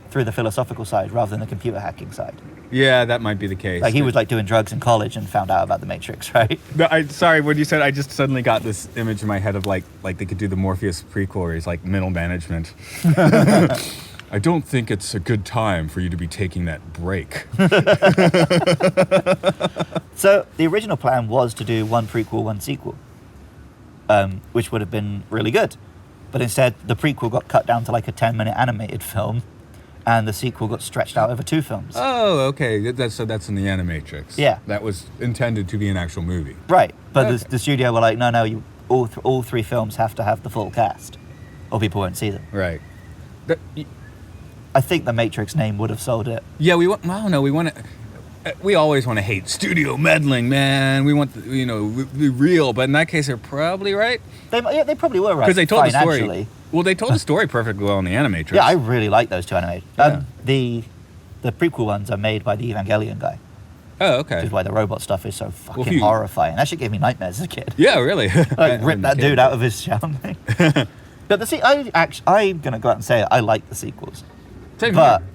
through the philosophical side rather than the computer hacking side. Yeah, that might be the case. Like he was like doing drugs in college and found out about the Matrix, right? No, sorry, when you said, I just suddenly got this image in my head of like they could do the Morpheus prequel where he's like middle management. I don't think it's a good time for you to be taking that break. So the original plan was to do one prequel, one sequel, which would have been really good. But instead, the prequel got cut down to like a 10-minute animated film, and the sequel got stretched out over 2 films. Oh, okay. That's in the Animatrix. Yeah. That was intended to be an actual movie. Right, but Okay. the studio were like, no, all 3 films have to have the full cast, or people won't see them. Right. I think the Matrix name would have sold it. Yeah, we always want to hate studio meddling, man. We want be real, but in that case, they're probably right. They probably were right. Because they told the story. Financially. Well, they told the story perfectly well in the Animatrix. Yeah, I really like those 2 animated. Yeah. The prequel ones are made by the Evangelion guy, Oh, which okay. is why the robot stuff is so fucking if you- horrifying. That shit gave me nightmares as a kid. Yeah, really. Like rip that dude out of his shell. But I'm gonna go out and say it, I like the sequels, Same but here.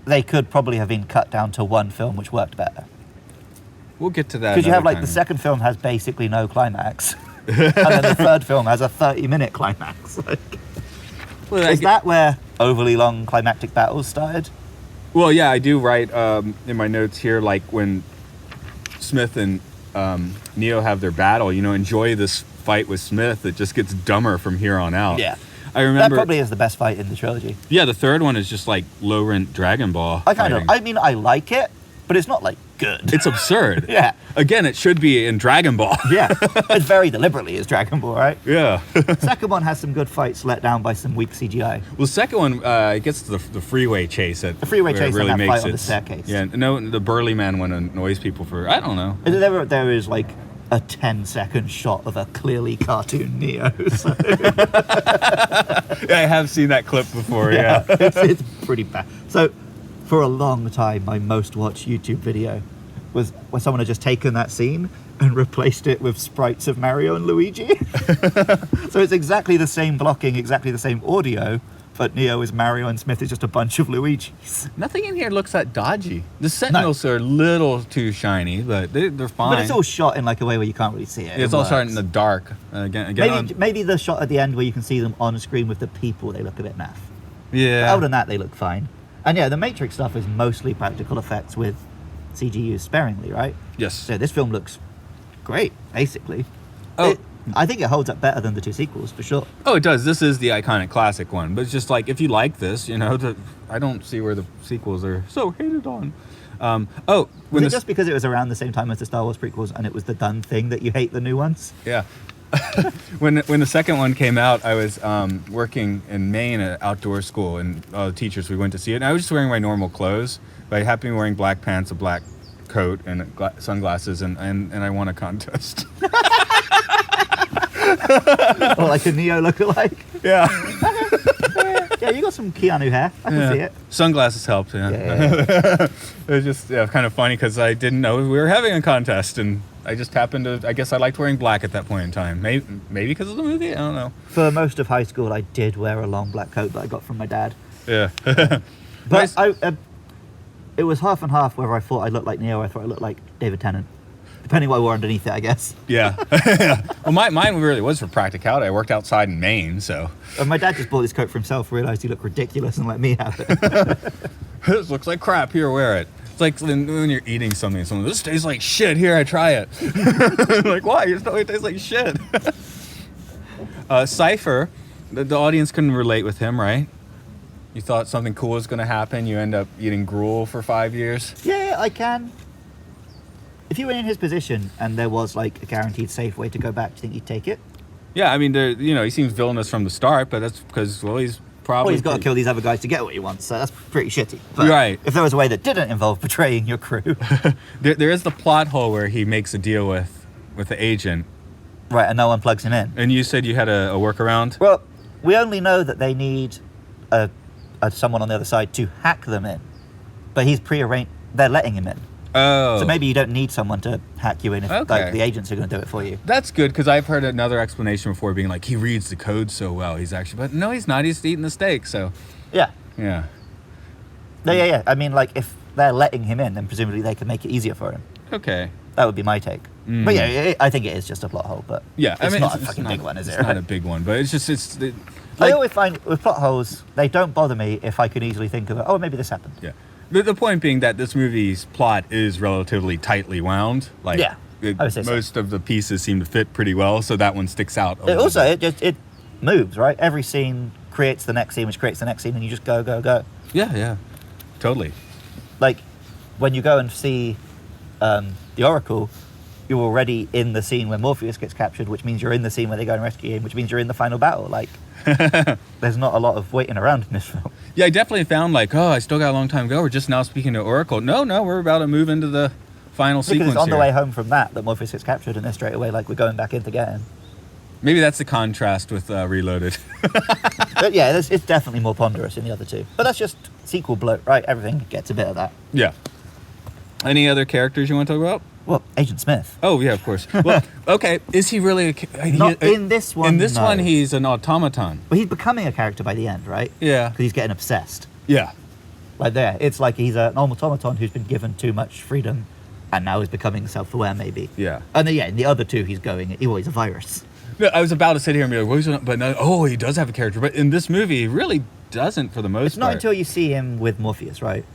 they could probably have been cut down to one film, which worked better. We'll get to that. Because you have another like the time. second film has basically no climax, and then the third film has a 30-minute climax. Well, Is that where overly long climactic battles started? Well, yeah, I do write in my notes here, like when Smith and Neo have their battle, enjoy this fight with Smith. It just gets dumber from here on out. Yeah. I remember. That probably is the best fight in the trilogy. Yeah, the third one is just like low-rent Dragon Ball. I fighting. I like it, but it's not like good. It's absurd. Yeah. Again, it should be in Dragon Ball. Yeah. It's very deliberately is Dragon Ball, right? Yeah. Second one has some good fights let down by some weak CGI. Well, the second one, it gets to the freeway chase. The freeway where it chase and that makes fight on the it- staircase. Yeah, no, the burly man one annoys people for, I don't know. There is like a 10-second shot of a clearly cartoon Neo. So, Yeah, I have seen that clip before, yeah. it's pretty bad. So, for a long time, my most watched YouTube video was when someone had just taken that scene and replaced it with sprites of Mario and Luigi. So it's exactly the same blocking, exactly the same audio, but Neo is Mario and Smith is just a bunch of Luigis. Nothing in here looks that dodgy. The Sentinels are a little too shiny, but they're fine. But it's all shot in like a way where you can't really see it. It's all shot in the dark. Maybe the shot at the end where you can see them on screen with the people, they look a bit naff. Yeah. But other than that, they look fine. And yeah, the Matrix stuff is mostly practical effects with CG used sparingly, right? Yes. So this film looks great, basically. Oh. I think it holds up better than the two sequels, for sure. Oh, it does. This is the iconic classic one. But it's just like, if you like this, I don't see where the sequels are so hated on. Was it just because it was around the same time as the Star Wars prequels and it was the done thing that you hate the new ones? Yeah. When the second one came out, I was working in Maine at outdoor school, and all the teachers, we went to see it. And I was just wearing my normal clothes, but I happened to be wearing black pants, a black coat, and sunglasses, and I won a contest. Or like a Neo lookalike? Yeah. Yeah, you got some Keanu hair. I can see it. Sunglasses helped, yeah. Yeah. It was just kind of funny because I didn't know we were having a contest, and I just happened to, I guess I liked wearing black at that point in time. Maybe because of the movie? I don't know. For most of high school, I did wear a long black coat that I got from my dad. Yeah. But it was half and half whether I thought I looked like Neo or I thought I looked like David Tennant. Depending what I wore underneath it, I guess. Yeah. Well, mine really was for practicality. I worked outside in Maine, so. And my dad just bought this coat for himself, realised he looked ridiculous and let me have it. This looks like crap. Here, wear it. It's like when you're eating something, this tastes like shit. Here, I try it. Like, why? You just know it tastes like shit. Cypher, the audience couldn't relate with him, right? You thought something cool was going to happen. You end up eating gruel for 5 years. Yeah, I can. If you were in his position and there was like a guaranteed safe way to go back, do you think you'd take it? Yeah, I mean, he seems villainous from the start, but that's because, he's probably... Well, he's got to kill these other guys to get what he wants, so that's pretty shitty. But right. If there was a way that didn't involve betraying your crew... there is the plot hole where he makes a deal with the agent. Right, and no one plugs him in. And you said you had a workaround? Well, we only know that they need someone on the other side to hack them in. But he's prearranged... They're letting him in. Oh. So maybe you don't need someone to hack you in if like the agents are going to do it for you. That's good, because I've heard another explanation before being like, he reads the code so well. But no, he's not. He's eating the steak, so. Yeah. Yeah. Yeah. I mean, like, if they're letting him in, then presumably they can make it easier for him. Okay. That would be my take. Mm. But yeah, I think it is just a plot hole, but yeah, it's not a fucking big one, is it? It's not a big one, but it's just, I always find with plot holes, they don't bother me if I can easily think of it. Oh, maybe this happened. Yeah. The point being that this movie's plot is relatively tightly wound. Like, yeah, I would say most of the pieces seem to fit pretty well, so that one sticks out. It moves, right? Every scene creates the next scene, which creates the next scene, and you just go. Yeah, totally. Like, when you go and see the Oracle, you're already in the scene where Morpheus gets captured, which means you're in the scene where they go and rescue him, which means you're in the final battle. Like, there's not a lot of waiting around in this film. Yeah, I definitely found I still got a long time to go. We're just now speaking to Oracle. No, we're about to move into the final sequence. Because it's on here. the way home from that Morpheus gets captured, and then straight away, like, we're going back in to get him. Maybe that's the contrast with Reloaded. But yeah, it's definitely more ponderous in the other two. But that's just sequel bloat, right? Everything gets a bit of that. Yeah. Any other characters you want to talk about? Well, Agent Smith. Oh, yeah, of course. Well, okay, is he really Not in this one, In this no. one, he's an automaton. Well, he's becoming a character by the end, right? Yeah. Because he's getting obsessed. Yeah. Like there, it's like he's an automaton who's been given too much freedom and now is becoming self-aware, maybe. Yeah. And then, in the other two, he's a virus. No, I was about to sit here and be like, he does have a character. But in this movie, he really doesn't for the most part. It's not until you see him with Morpheus, right?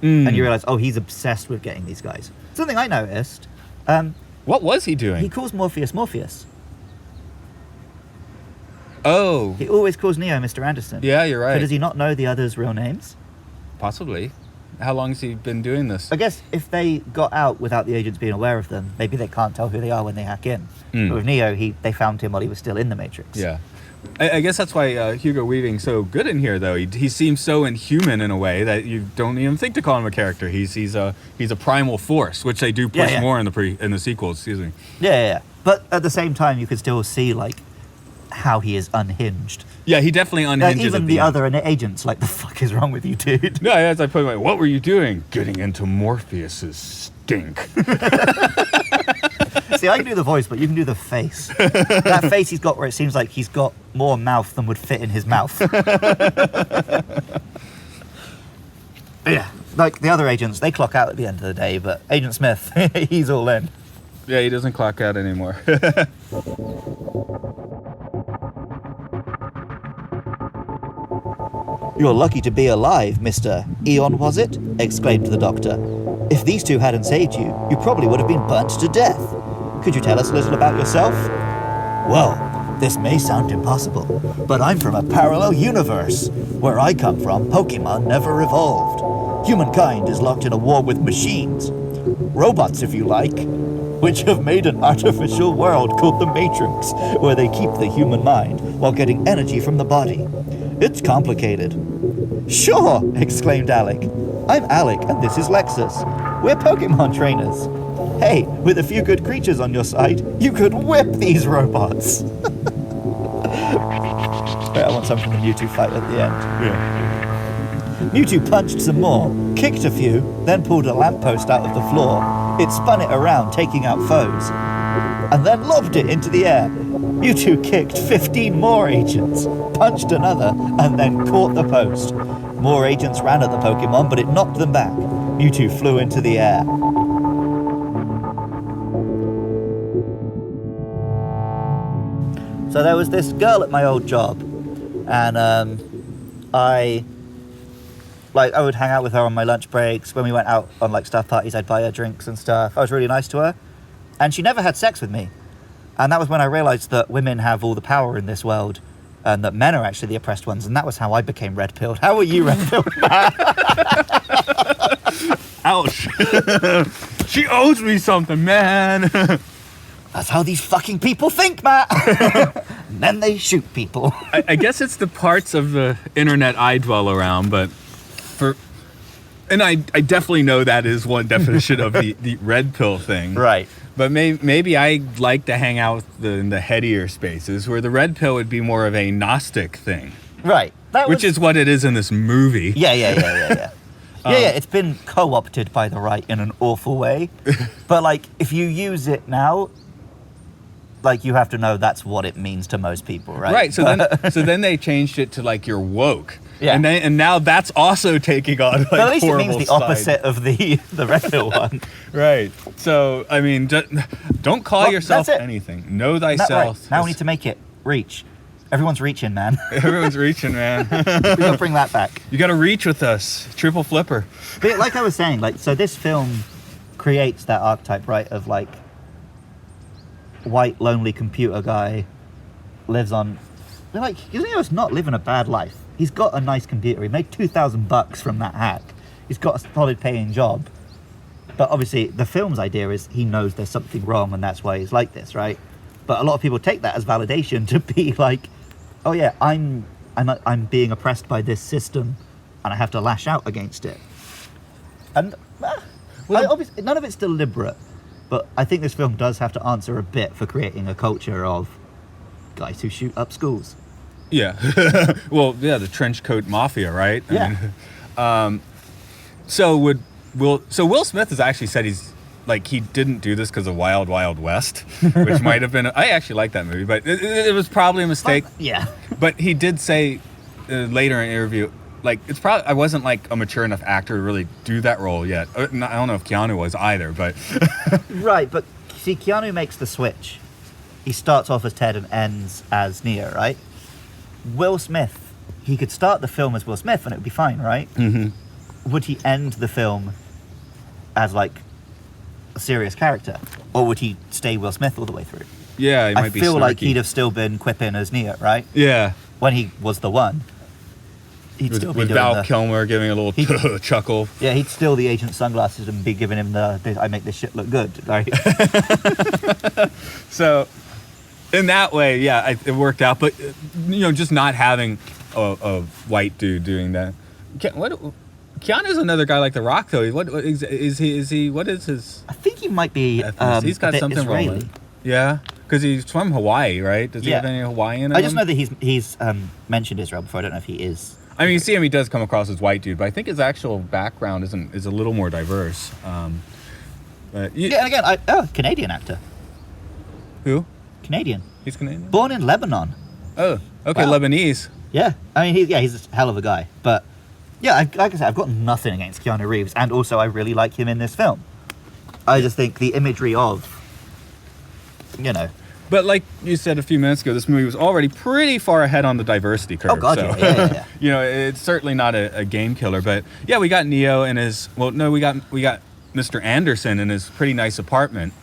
And you realize, he's obsessed with getting these guys. Something I noticed... what was he doing? He calls Morpheus Morpheus. Oh. He always calls Neo Mr. Anderson. Yeah, you're right. But does he not know the others' real names? Possibly. How long has he been doing this? I guess if they got out without the agents being aware of them, maybe they can't tell who they are when they hack in. But with Neo, they found him while he was still in the Matrix. Yeah. I guess that's why Hugo Weaving's so good in here, though. He seems so inhuman in a way that you don't even think to call him a character. He's a primal force, which they do push more in the sequels. Excuse me. Yeah. But at the same time, you could still see like how he is unhinged. Yeah, he definitely unhinges Even at the end. other agents, like, the fuck is wrong with you, dude? No, as I put it, what were you doing? Getting into Morpheus's stink. See, I can do the voice, but you can do the face. That face he's got where it seems like he's got more mouth than would fit in his mouth. Yeah, like the other agents, they clock out at the end of the day, but Agent Smith, he's all in. Yeah, he doesn't clock out anymore. You're lucky to be alive, Mr. Eon, was it? Exclaimed the doctor. If these two hadn't saved you, you probably would have been burnt to death. Could you tell us a little about yourself? Well, this may sound impossible, but I'm from a parallel universe. Where I come from, Pokemon never evolved. Humankind is locked in a war with machines. Robots, if you like, which have made an artificial world called the Matrix, where they keep the human mind while getting energy from the body. It's complicated. Sure, exclaimed Alec. I'm Alec, and this is Lexus. We're Pokemon trainers. Hey, with a few good creatures on your side, you could whip these robots. Wait, I want some from the Mewtwo fight at the end. Yeah. Mewtwo punched some more, kicked a few, then pulled a lamppost out of the floor. It spun it around, taking out foes, and then lobbed it into the air. Mewtwo kicked 15 more agents, punched another, and then caught the post. More agents ran at the Pokemon, but it knocked them back. Mewtwo flew into the air. So there was this girl at my old job, and I would hang out with her on my lunch breaks. When we went out on like staff parties, I'd buy her drinks and stuff. I was really nice to her, and she never had sex with me. And that was when I realized that women have all the power in this world, and that men are actually the oppressed ones. And that was how I became red-pilled. How were you red-pilled, Matt? Ouch. She owes me something, man. That's how these fucking people think, Matt. And then they shoot people. I guess it's the parts of the internet I dwell around, but I definitely know that is one definition of the red pill thing. Right. But maybe I like to hang out in the headier spaces where the red pill would be more of a Gnostic thing. Right. Which is what it is in this movie. Yeah. Yeah, it's been co-opted by the right in an awful way. But, like, if you use it now, like, you have to know that's what it means to most people, right? Right, so then they changed it to, like, you're woke. Yeah. And now that's also taking on, like, but at least it horrible means the side. opposite of the red pill one. Right. So, I mean, don't call yourself that's it. anything. Know thyself. Right. Now we need to make it reach. Everyone's reaching, man. Everyone's reaching, man. We gotta bring that back. You gotta reach with us. Triple flipper. But like I was saying, like, so this film creates that archetype, right, of like white, lonely computer guy lives on. Like, Leo's not living a bad life. He's got a nice computer. He made $2,000 from that hack. He's got a solid paying job. But obviously, the film's idea is he knows there's something wrong, and that's why he's like this, right? But a lot of people take that as validation to be like, oh yeah, I'm being oppressed by this system, and I have to lash out against it. And obviously, none of it's deliberate, but I think this film does have to answer a bit for creating a culture of guys who shoot up schools. Yeah. Well, yeah, the trench coat mafia, right? Yeah. I mean, so Will Smith has actually said he didn't do this because of Wild Wild West, which might have been. I actually like that movie, but it was probably a mistake. Yeah. But he did say later in an interview, like, it's probably I wasn't like a mature enough actor to really do that role yet. I don't know if Keanu was either, but Right, but see, Keanu makes the switch. He starts off as Ted and ends as Neo, right? Will Smith, he could start the film as Will Smith and it would be fine, right? Mm-hmm. Would he end the film as like a serious character, or would he stay Will Smith all the way through? yeah, he might be. I feel like snarky. he'd have still been quipping as Neo, right? Yeah. When he was the one, he'd still be With doing Val Kilmer giving a little chuckle. Yeah, he'd steal the agent sunglasses and be giving him I make this shit look good, right? So, in that way, yeah, it worked out. But just not having a white dude doing that. Keanu's another guy like The Rock, though. What is he? What is his? I think he might be He's got a bit something Israeli. rolling. Yeah, Because he's from Hawaii, right? Does he have any Hawaiian in I just him? know that he's mentioned Israel before. I don't know if he is. I mean, you see him, he does come across as white dude, but I think his actual background is a little more diverse. But And again, Canadian actor. Who? Canadian. He's Canadian? Born in Lebanon. Oh, okay, Wow. Lebanese. Yeah. I mean, he's a hell of a guy. But, yeah, like I said, I've got nothing against Keanu Reeves. And also, I really like him in this film. I just think the imagery of, But like you said a few minutes ago, this movie was already pretty far ahead on the diversity curve. Oh, God, so, yeah. It's certainly not a game killer. But yeah, we got Neo in his. Well, no, we got Mr. Anderson in his pretty nice apartment.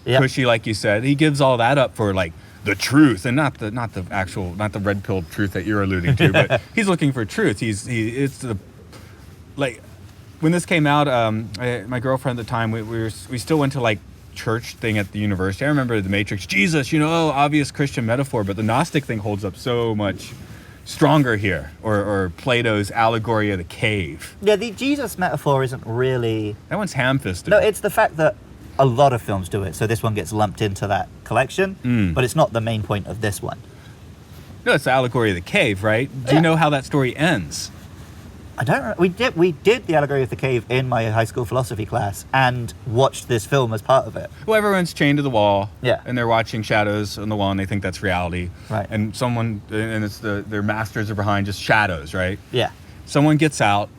Yep. Pushy, like you said, he gives all that up for like the truth, and not the red pill truth that you're alluding to. But he's looking for truth. It's the like when this came out. My girlfriend at the time, we still went to like church thing at the university. I remember the Matrix, Jesus, obvious Christian metaphor, but the Gnostic thing holds up so much stronger here, or Plato's allegory of the cave. Yeah, the Jesus metaphor isn't really... That one's ham-fisted. No, it's the fact that a lot of films do it, so this one gets lumped into that collection, but it's not the main point of this one. No, it's the allegory of the cave, right? Do you know how that story ends? I don't know. We did the allegory of the cave in my high school philosophy class and watched this film as part of it. Well, everyone's chained to the wall, Yeah. and they're watching shadows on the wall, and they think that's reality. Right. And it's their masters are behind just shadows, right? Yeah. Someone gets out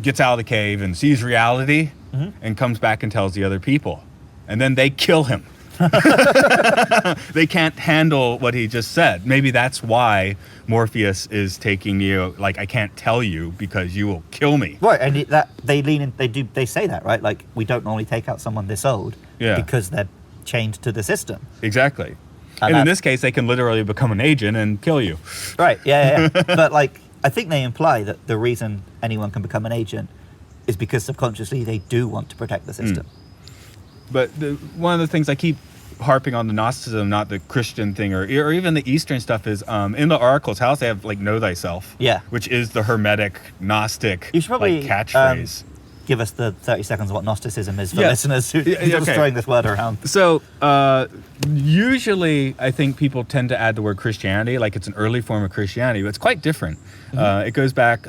of the cave and sees reality, and comes back and tells the other people, and then they kill him. They can't handle what he just said. Maybe that's why Morpheus is taking Neo. Like, I can't tell you because you will kill me. Right, and they say that, right? Like, we don't normally take out someone this old because they're chained to the system. Exactly. And in this case, they can literally become an agent and kill you. Right, yeah. But, like, I think they imply that the reason anyone can become an agent is because subconsciously they do want to protect the system. But one of the things I keep harping on the Gnosticism, not the Christian thing, or even the Eastern stuff, is in the Oracle's house they have like "Know Thyself," which is the Hermetic Gnostic You should probably catchphrase. Give us the 30 seconds of what Gnosticism is for listeners who are just throwing this word around. So usually I think people tend to add the word Christianity, like it's an early form of Christianity, but it's quite different. It goes back.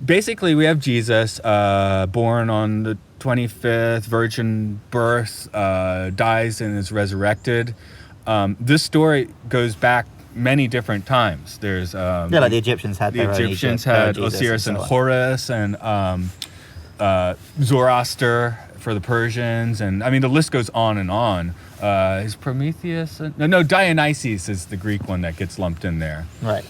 Basically, we have Jesus born on the 25th, virgin birth, dies and is resurrected. This story goes back many different times. There's like the Egyptians had their own Egyptians had Osiris and Horus, and Zoroaster for the Persians, and I mean the list goes on and on. Is Prometheus? No, Dionysus is the Greek one that gets lumped in there. Right.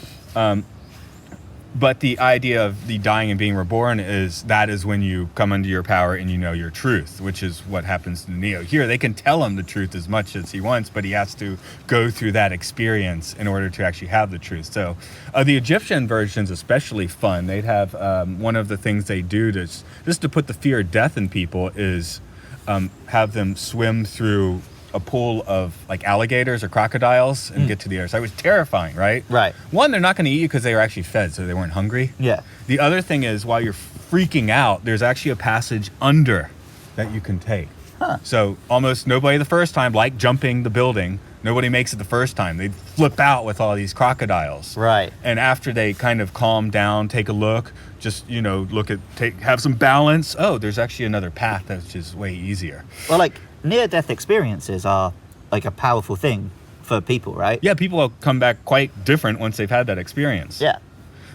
But the idea of the dying and being reborn is when you come under your power and you know your truth, which is what happens to Neo. Here, they can tell him the truth as much as he wants, but he has to go through that experience in order to actually have the truth. So the Egyptian version's especially fun. They'd have one of the things they do just to put the fear of death in people is have them swim through a pool of like alligators or crocodiles and get to the other side. It was terrifying, right? Right. One, they're not going to eat you because they were actually fed, so they weren't hungry. Yeah. The other thing is, while you're freaking out, there's actually a passage under that you can take. Huh. So almost nobody the first time, like jumping the building, nobody makes it the first time. They flip out with all these crocodiles. Right. And after they kind of calm down, take a look, just, have some balance. Oh, there's actually another path that's just way easier. Well, like, near-death experiences are like a powerful thing for people, right? Yeah, people will come back quite different once they've had that experience. Yeah.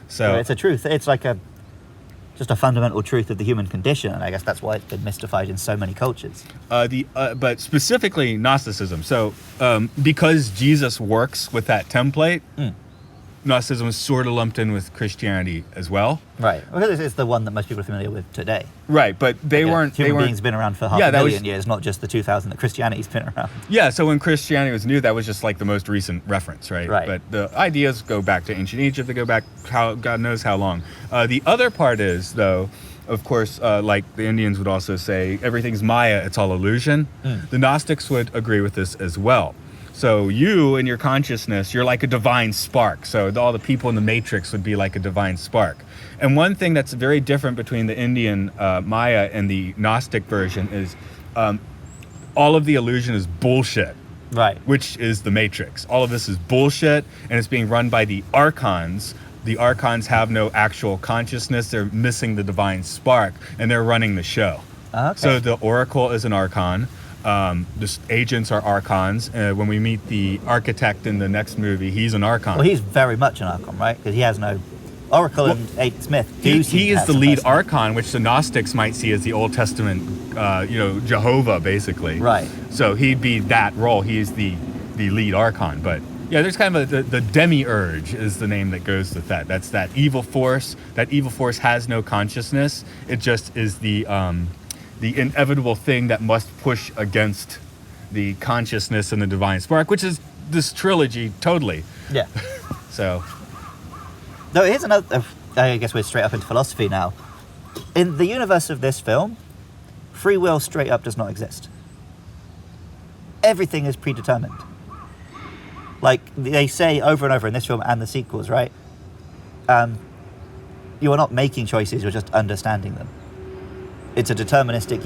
So it's a truth. It's like just a fundamental truth of the human condition, and I guess that's why it's been mystified in so many cultures. But specifically Gnosticism. So because Jesus works with that template, Gnosticism is sort of lumped in with Christianity as well. Right. Because it's the one that most people are familiar with today. Right, but Human beings have been around for half a million years, not just the 2,000 that Christianity's been around. Yeah, so when Christianity was new, that was just like the most recent reference, right? Right. But the ideas go back to ancient Egypt. They go back God knows how long. The other part is, though, of course, like the Indians would also say, everything's Maya, it's all illusion. The Gnostics would agree with this as well. So you and your consciousness, you're like a divine spark. So all the people in the Matrix would be like a divine spark. And one thing that's very different between the Indian Maya and the Gnostic version is all of the illusion is bullshit. Right. which is the Matrix. All of this is bullshit, and it's being run by the Archons. The Archons have no actual consciousness. They're missing the divine spark, and they're running the show. Okay. So the Oracle is an Archon. The agents are Archons. When we meet the architect in the next movie, he's an Archon. Well, he's very much an Archon, right? Because he has no... Oracle and Agent Smith do seem he to is have the some lead personality. Archon, which the Gnostics might see as the Old Testament, Jehovah, basically. Right. So he'd be that role. He's the lead Archon. But yeah, there's kind of the demiurge is the name that goes with that. That's that evil force. That evil force has no consciousness. It just is the inevitable thing that must push against the consciousness and the divine spark, which is this trilogy totally. Yeah. So... No, here's another... I guess we're straight up into philosophy now. In the universe of this film, free will straight up does not exist. Everything is predetermined. Like they say over and over in this film and the sequels, right? You are not making choices, you're just understanding them. It's a deterministic,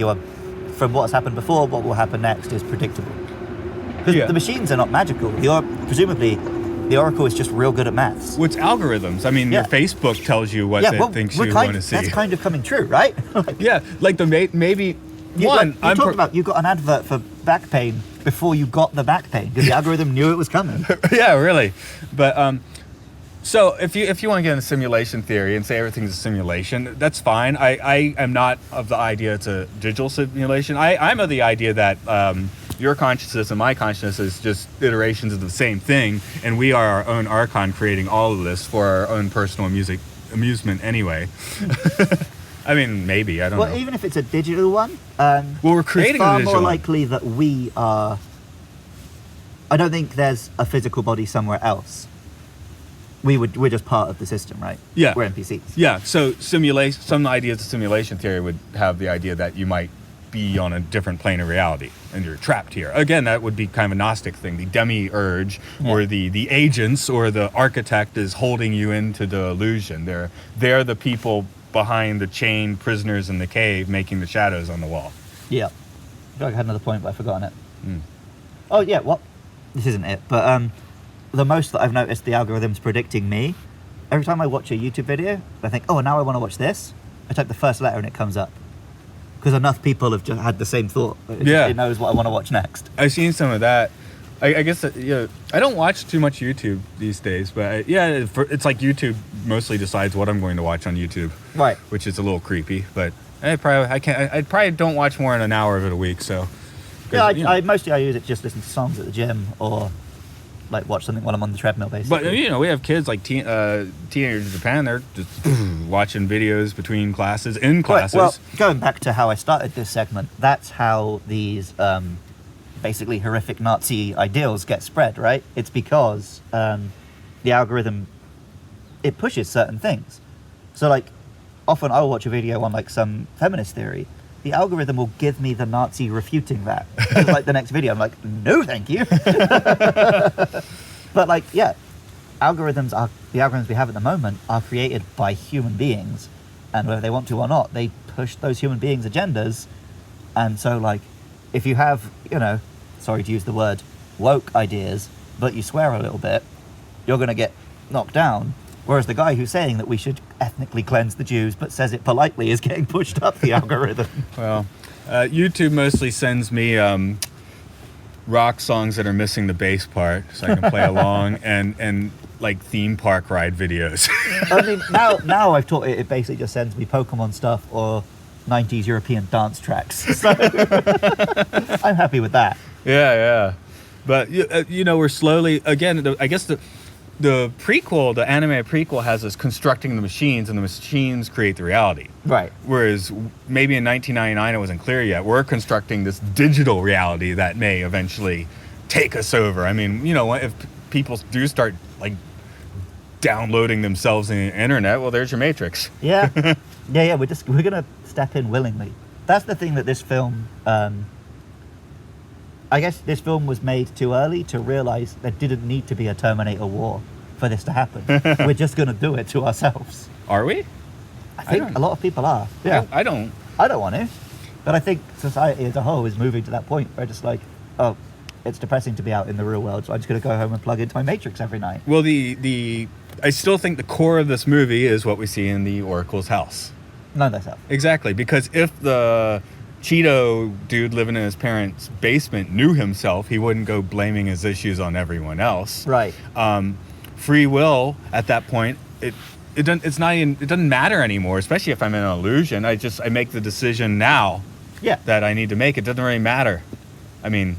from what's happened before, what will happen next is predictable. Because the machines are not magical. Presumably, the Oracle is just real good at maths. What's algorithms? I mean, your Facebook tells you what it thinks you want to see. That's kind of coming true, right? Yeah, like maybe You one. talked about you got an advert for back pain before you got the back pain because the algorithm knew it was coming. Yeah, really. But so if you want to get into simulation theory and say everything's a simulation, that's fine. I am not of the idea it's a digital simulation. I'm of the idea that your consciousness and my consciousness is just iterations of the same thing, and we are our own Archon creating all of this for our own personal amusement anyway. I mean, maybe, I don't know. Well, even if it's a digital one, we're creating it's far a digital more one. likely that we are... I don't think there's a physical body somewhere else. We're just part of the system, right? Yeah. We're NPCs. Yeah, so some ideas of simulation theory would have the idea that you might be on a different plane of reality and you're trapped here. Again, that would be kind of a Gnostic thing. The demiurge or the agents or the architect is holding you into the illusion. They're the people behind the chained prisoners in the cave making the shadows on the wall. Yeah. I feel like I had another point, but I've forgotten it. Oh, yeah, what? This isn't it, but the most that I've noticed the algorithm's predicting me, every time I watch a YouTube video, I think, oh, now I want to watch this. I type the first letter and it comes up. Because enough people have just had the same thought. It knows what I want to watch next. I've seen some of that. I guess that, I don't watch too much YouTube these days, but it's like YouTube mostly decides what I'm going to watch on YouTube, Right. which is a little creepy. But I probably don't watch more than an hour of it a week. So Yeah, I mostly use it to just listen to songs at the gym or like watch something while I'm on the treadmill, basically. But we have kids like teenagers in Japan. They're just watching videos between classes in classes. Well, going back to how I started this segment, that's how these basically horrific Nazi ideals get spread, right? It's because the algorithm, it pushes certain things. So like, often I'll watch a video on like some feminist theory. The algorithm will give me the Nazi refuting that. Like the next video, I'm like, no, thank you. But like, yeah, the algorithms we have at the moment are created by human beings, and whether they want to or not, they push those human beings' agendas. And so like, if you have, sorry to use the word, woke ideas, but you swear a little bit, you're going to get knocked down. Whereas the guy who's saying that we should ethnically cleanse the Jews but says it politely is getting pushed up the algorithm. Well, YouTube mostly sends me rock songs that are missing the bass part so I can play along and like theme park ride videos. I mean, now I've taught it basically just sends me Pokemon stuff or 90s European dance tracks. So I'm happy with that. Yeah. But, we're slowly, again, I guess the prequel, the anime prequel has us constructing the machines, and the machines create the reality. Right. Whereas maybe in 1999 it wasn't clear yet. We're constructing this digital reality that may eventually take us over. I mean, if people do start like downloading themselves in the internet, well, there's your Matrix. Yeah. Yeah. We're gonna step in willingly. That's the thing that this film. I guess this film was made too early to realize there didn't need to be a Terminator war for this to happen. We're just going to do it to ourselves. Are we? I think a lot of people are. Yeah. I don't. I don't want to. But I think society as a whole is moving to that point where just like, oh, it's depressing to be out in the real world, so I'm just going to go home and plug into my Matrix every night. Well, I still think the core of this movie is what we see in the Oracle's house. None of that stuff. Exactly, because if the Cheeto dude living in his parents' basement knew himself, he wouldn't go blaming his issues on everyone else. Right. Free will at that point, it doesn't matter anymore, especially if I'm in an illusion. I make the decision now that I need to make. It doesn't really matter. I mean,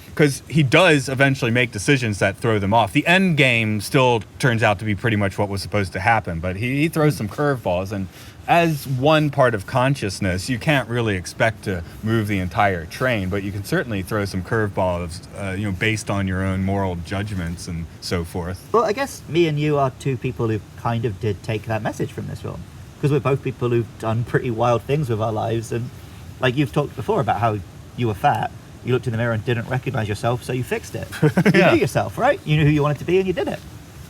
because he does eventually make decisions that throw them off. The end game still turns out to be pretty much what was supposed to happen, but he throws some curveballs, and as one part of consciousness, you can't really expect to move the entire train, but you can certainly throw some curveballs, based on your own moral judgments and so forth. Well, I guess me and you are two people who kind of did take that message from this film, because we're both people who've done pretty wild things with our lives, and like you've talked before about how you were fat, you looked in the mirror and didn't recognize yourself, so you fixed it. You knew yourself, right? You knew who you wanted to be, and you did it.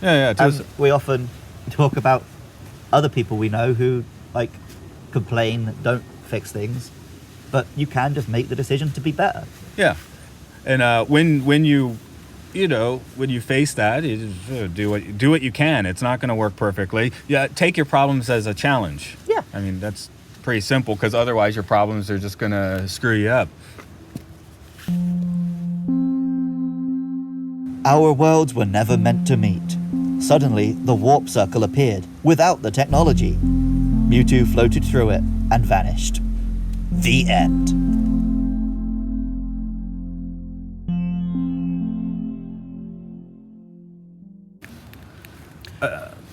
Yeah. And we often talk about other people we know who like complain, don't fix things, but you can just make the decision to be better. Yeah, and when you face that, you just do what you can. It's not going to work perfectly. Yeah, take your problems as a challenge. Yeah, I mean that's pretty simple, because otherwise your problems are just going to screw you up. Our worlds were never meant to meet. Suddenly, the warp circle appeared without the technology. Mewtwo floated through it and vanished. The end.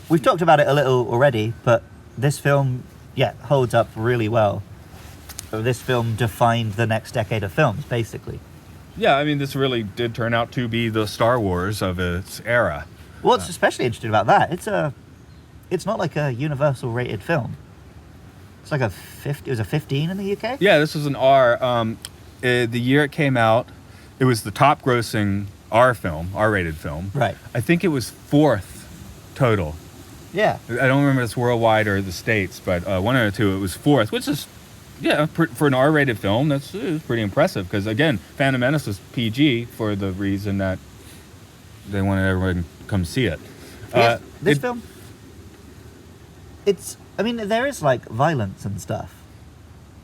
We've talked about it a little already, but this film, holds up really well. This film defined the next decade of films, basically. Yeah, I mean, this really did turn out to be the Star Wars of its era. What's especially interesting about that, it's not like a Universal rated film. It's like it was a 15 in the UK? Yeah, this was an R. The year it came out, it was the top grossing R-rated film. Right. I think it was 4th total. Yeah. I don't remember if it's worldwide or the States, but one or two, it was 4th, which is, for an R-rated film, that's pretty impressive. Because, again, Phantom Menace was PG for the reason that they wanted everyone to come see it. This film, there is, like, violence and stuff.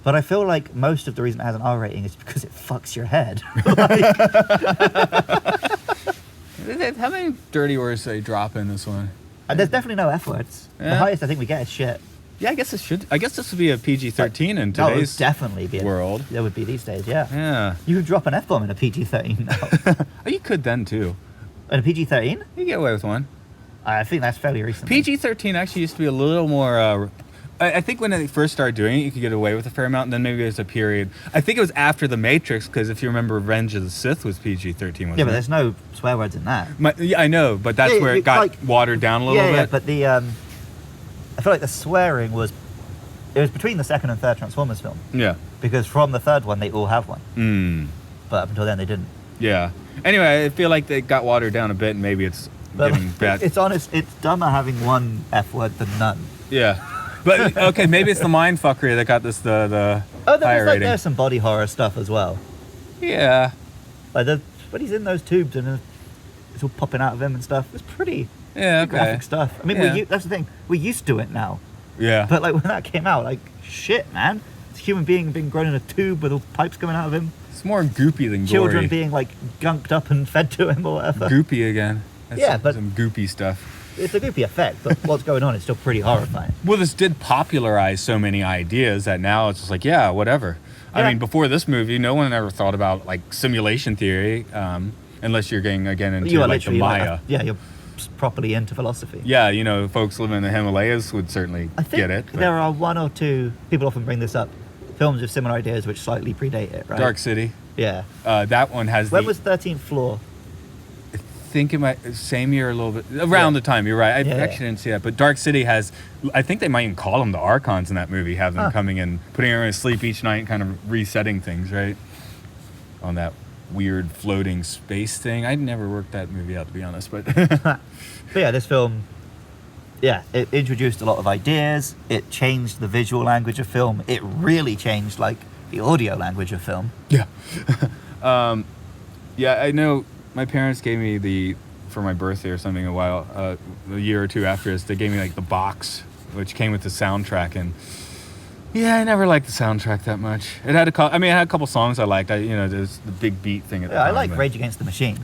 But I feel like most of the reason it has an R rating is because it fucks your head. How many dirty words do they drop in this one? And there's definitely no F words. Yeah. The highest I think we get is shit. Yeah, I guess this would be a PG-13 in No, it would today's definitely be world. There would be these days, yeah. Yeah. You could drop an F-bomb in a PG-13 now. Oh, you could then, too. In a PG-13? You get away with one. I think that's fairly recent. PG-13 actually used to be a little more... I think when they first started doing it, you could get away with a fair amount, and then maybe there's a period... I think it was after The Matrix, because if you remember, Revenge of the Sith was PG-13, wasn't it? Yeah, but there's no swear words in that. Yeah, I know, but that's where it got watered down a little bit. Yeah, but the... I feel like the swearing was... It was between the second and third Transformers film. Yeah. Because from the third one, they all have one. Mm. But up until then, they didn't. Yeah. Anyway, I feel like they got watered down a bit, and maybe it's getting bad. It's honest. It's dumber having one F word than none. Yeah. But, okay, maybe it's the mind fuckery that got this the higher rating. There's some body horror stuff as well. Yeah. Like when he's in those tubes and it's all popping out of him and stuff. It's pretty graphic stuff. I mean, that's the thing. We're used to it now. Yeah. But like when that came out, like shit, man. It's a human being being grown in a tube with all pipes coming out of him. It's more goopy than gory. Children being like gunked up and fed to him or whatever. Goopy again. That's but some goopy stuff. It's a goopy effect, but what's going on is still pretty horrifying. Well, this did popularize so many ideas that now it's just like, yeah, whatever. Yeah. I mean, before this movie, no one ever thought about like simulation theory, unless you're getting again into like the Maya. You're properly into philosophy. Yeah, folks living in the Himalayas would certainly get it. There are one or two, people often bring this up, films with similar ideas which slightly predate it, right? Dark City. Yeah. That one has When was 13th Floor? I think it might same year a little bit around the time. You're right. I actually didn't see that, but Dark City has. I think they might even call them the Archons in that movie. Have them coming in, putting everyone to sleep each night, and kind of resetting things, right? On that weird floating space thing. I never worked that movie out, to be honest, but. But yeah, this film. Yeah, it introduced a lot of ideas. It changed the visual language of film. It really changed like the audio language of film. Yeah. Yeah, I know my parents gave me for my birthday or something a year or two after this, they gave me like the box, which came with the soundtrack, and yeah, I never liked the soundtrack that much. It had it had a couple songs I liked. There's the big beat thing at the time. I like Rage Against the Machine.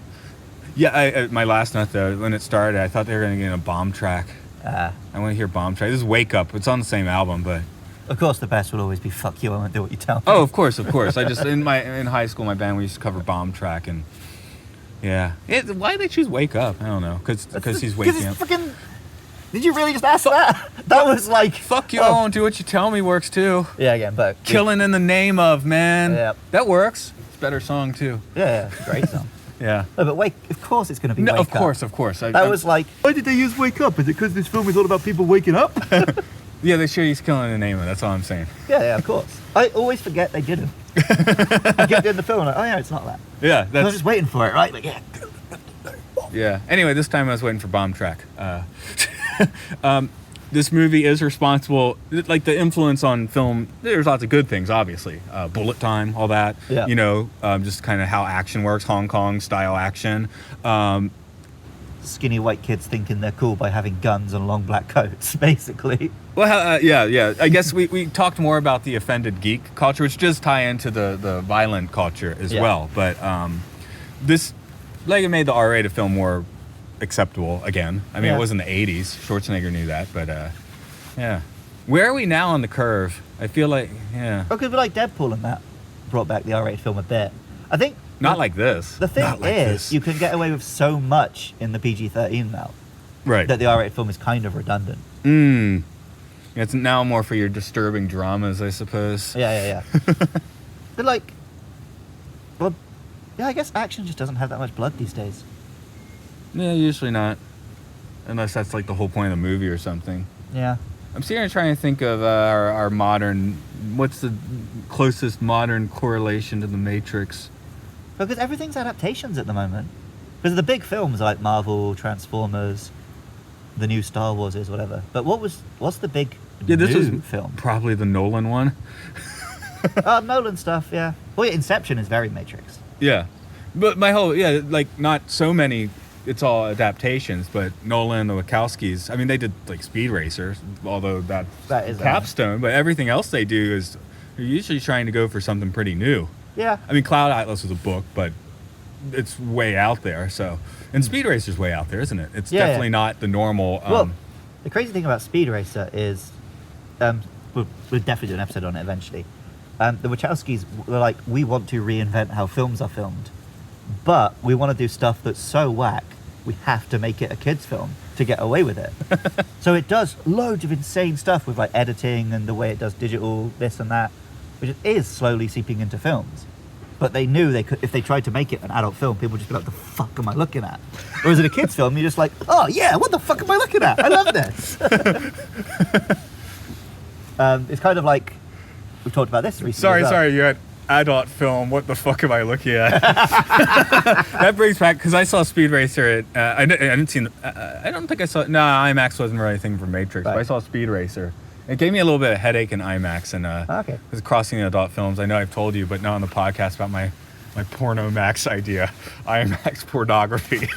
Yeah, my last night though, when it started, I thought they were going to get a bomb track. I want to hear bomb track. This is Wake Up. It's on the same album, but of course the best will always be Fuck You, I Won't Do What You Tell Me. Oh, of course. I just in high school, my band, we used to cover bomb track, and yeah. Why did they choose Wake Up? I don't know. Because he's waking up. Freaking... Did you really just ask that? That was like... Fuck you, I won't do what you tell me works too. Yeah, again, but... Killing in the name of, man. Yeah. That works. It's a better song too. Yeah, it's a great song. Yeah. No, but of course it's going to be Wake Up. Of course. That was like... Why did they use Wake Up? Is it because this film is all about people waking up? Yeah, they sure he's killing in the name of it. That's all I'm saying. Yeah, of course. I always forget they didn't. I get in the film, like, oh yeah, it's not that. Yeah, I was just waiting for it, right? Like, yeah. Yeah. Anyway, this time I was waiting for bomb track. This movie is responsible, like the influence on film. There's lots of good things, obviously. Bullet time, all that. Yeah. Just kind of how action works, Hong Kong style action. Skinny white kids thinking they're cool by having guns and long black coats, basically. Well, yeah. I guess we talked more about the offended geek culture, which does tie into the violent culture as well. But this, like, it made the R-rated film more acceptable again. I mean, it was in the 80s. Schwarzenegger knew that, but yeah. Where are we now on the curve? I feel like, yeah. Well, because like Deadpool and that brought back the R-rated film a bit. I think... Not like this. The thing is, you can get away with so much in the PG-13 now. Right. That the R-rated film is kind of redundant. It's now more for your disturbing dramas, I suppose. Yeah. But like... Well, yeah, I guess action just doesn't have that much blood these days. Yeah, usually not. Unless that's like the whole point of the movie or something. Yeah. I'm sitting here trying to think of our modern... What's the closest modern correlation to The Matrix? Because everything's adaptations at the moment. Because the big films like Marvel, Transformers, the new Star Wars is whatever. But what's the big new film? Probably the Nolan one. Nolan stuff, yeah. Well, yeah, Inception is very Matrix. Yeah. But like not so many, it's all adaptations, but Nolan, the Wachowskis, I mean, they did like Speed Racer, although that is capstone, but everything else they do is they're usually trying to go for something pretty new. Yeah. I mean, Cloud Atlas was a book, but it's way out there, so... And Speed Racer's way out there, isn't it? It's definitely not the normal... Well, the crazy thing about Speed Racer is... we'll definitely do an episode on it eventually. The Wachowskis were like, we want to reinvent how films are filmed, but we want to do stuff that's so whack, we have to make it a kid's film to get away with it. So it does loads of insane stuff with like editing and the way it does digital this and that, which is slowly seeping into films. But they knew they could, if they tried to make it an adult film, people would just be like, the fuck am I looking at? Whereas in a kid's film, you're just like, oh yeah, what the fuck am I looking at? I love this. It's kind of like, we've talked about this recently. Sorry, you're at adult film. What the fuck am I looking at? That brings back, because I saw Speed Racer at, I didn't see, I don't think I saw, IMAX wasn't really anything for Matrix, but I saw Speed Racer. It gave me a little bit of headache in IMAX, and it was crossing the adult films. I know I've told you, but not on the podcast, about my Porno Max idea, IMAX pornography.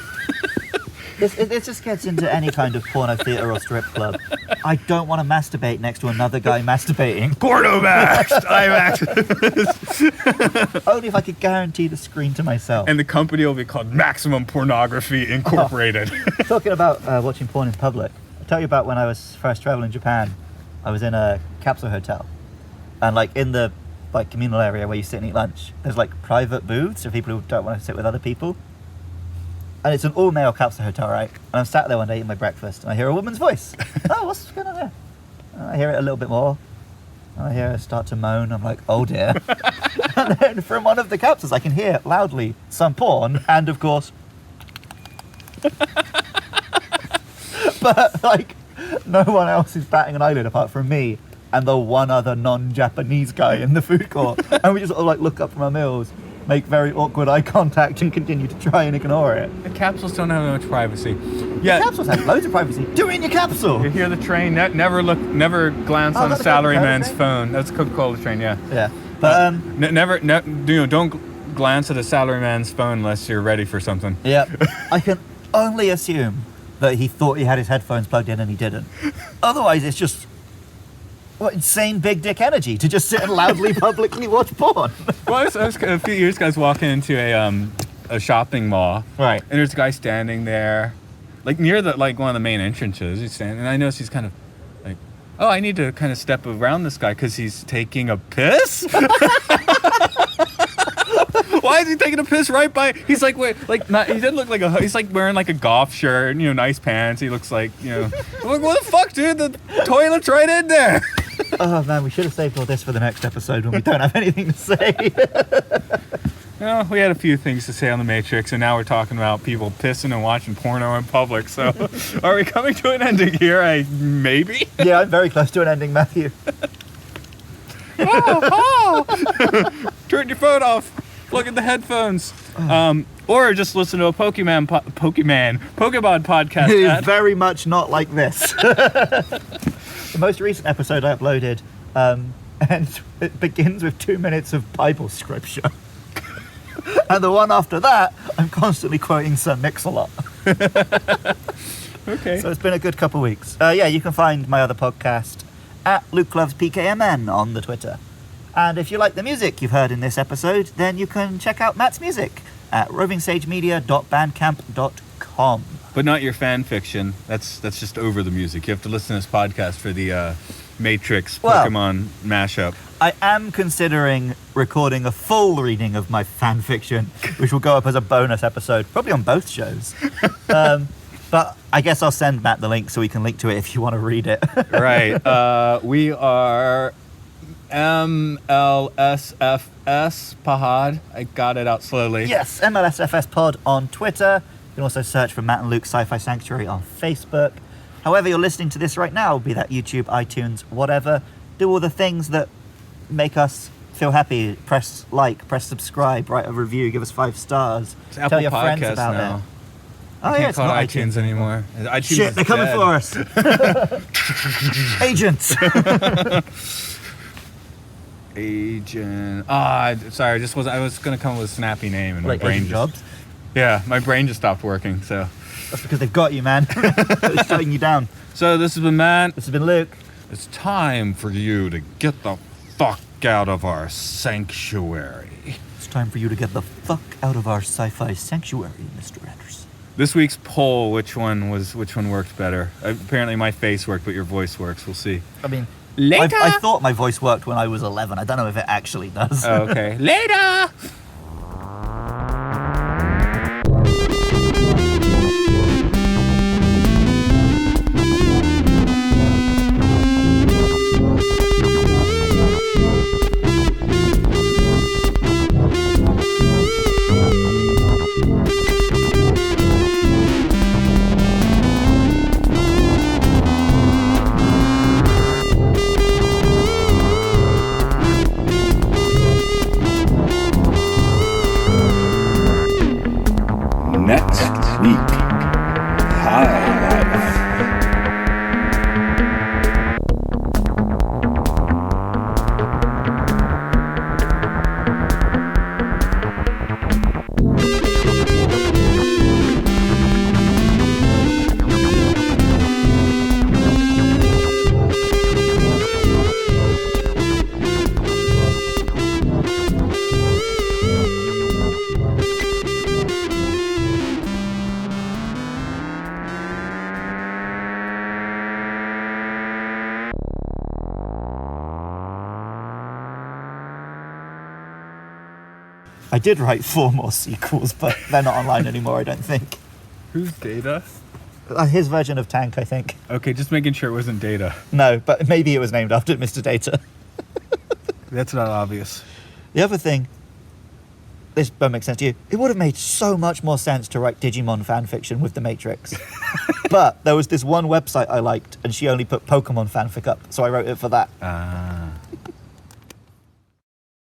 It just gets into any kind of porno theater or strip club. I don't want to masturbate next to another guy masturbating. Porno Max, IMAX. Only if I could guarantee the screen to myself. And the company will be called Maximum Pornography Incorporated. Talking about watching porn in public, I'll tell you about when I was first traveling Japan. I was in a capsule hotel, and like in the communal area where you sit and eat lunch, there's like private booths for people who don't want to sit with other people. And it's an all-male capsule hotel, right? And I'm sat there one day eating my breakfast, and I hear a woman's voice. Oh, what's going on there? And I hear it a little bit more, and I hear her start to moan. I'm like, oh dear. And then from one of the capsules, I can hear loudly some porn, and of course, but like, no one else is batting an eyelid apart from me and the one other non-Japanese guy in the food court. And we just sort of like look up from our meals, make very awkward eye contact, and continue to try and ignore it. The capsules don't have much privacy. Yeah, the capsules have loads of privacy. Do it in your capsule. You hear the train. Never glance on a salaryman's phone. That's Coca-Cola train. Yeah. Yeah. But don't glance at a salaryman's phone unless you're ready for something. Yep. I can only assume that he thought he had his headphones plugged in and he didn't. Otherwise, it's just insane big dick energy to just sit and loudly publicly watch porn. Well, I was a few years ago, I was walking into a shopping mall. Right. And there's a guy standing there, like near one of the main entrances. He's standing, and I noticed he's kind of like, oh, I need to kind of step around this guy because he's taking a piss. Why is he taking a piss right by? He's like, wait, like not. He doesn't look like he's like wearing like a golf shirt, and, nice pants. He looks like, I'm like, what the fuck, dude? The toilet's right in there. Oh man, we should have saved all this for the next episode when we don't have anything to say. We had a few things to say on The Matrix, and now we're talking about people pissing and watching porno in public. So, are we coming to an ending here? Maybe. Yeah, I'm very close to an ending, Matthew. Turn your phone off. Plug in the headphones. Or just listen to a Pokemon podcast. It is very much not like this. The most recent episode I uploaded, and it begins with 2 minutes of Bible scripture. And the one after that, I'm constantly quoting Sir Mix-a-Lot. Okay. So it's been a good couple of weeks. You can find my other podcast at Luke Loves PKMN on the Twitter. And if you like the music you've heard in this episode, then you can check out Matt's music at rovingsagemedia.bandcamp.com. But not your fan fiction. That's just over the music. You have to listen to this podcast for the Matrix Pokemon mashup. I am considering recording a full reading of my fan fiction, which will go up as a bonus episode, probably on both shows. But I guess I'll send Matt the link so he can link to it if you want to read it. Right. We are MLSFS Pod. I got it out slowly. Yes, MLSFS Pod on Twitter. You can also search for Matt and Luke Sci-Fi Sanctuary on Facebook. However you're listening to this right now, be that YouTube, iTunes, whatever, do all the things that make us feel happy. Press like, press subscribe, write a review, give us 5 stars. It's Tell Apple your friends Podcasts about now. it. I Oh can't yeah, it's call not it iTunes anymore. iTunes Shit, is they're coming dead. for us. Agents. Agent. Sorry, I was gonna come up with a snappy name and Like my brain Agent Jobs? Yeah, my brain just stopped working. So That's because they've got you, man. They're shutting you down. this has been Matt. This has been Luke. It's time for you to get the fuck out of our sanctuary. It's time for you to get the fuck out of our Sci-Fi Sanctuary, Mr. Anderson. This week's poll, which one worked better? Apparently my face worked, but your voice works. We'll see. I mean, Later. I thought my voice worked when I was 11. I don't know if it actually does. Oh, okay. Later. Next week, High Life. I did write 4 more sequels, but they're not online anymore, I don't think. Who's Data? His version of Tank, I think. Okay, just making sure it wasn't Data. No, but maybe it was named after Mr. Data. That's not obvious. The other thing, this won't make sense to you, it would have made so much more sense to write Digimon fanfiction with The Matrix. But there was this one website I liked, and she only put Pokemon fanfic up, so I wrote it for that. Ah.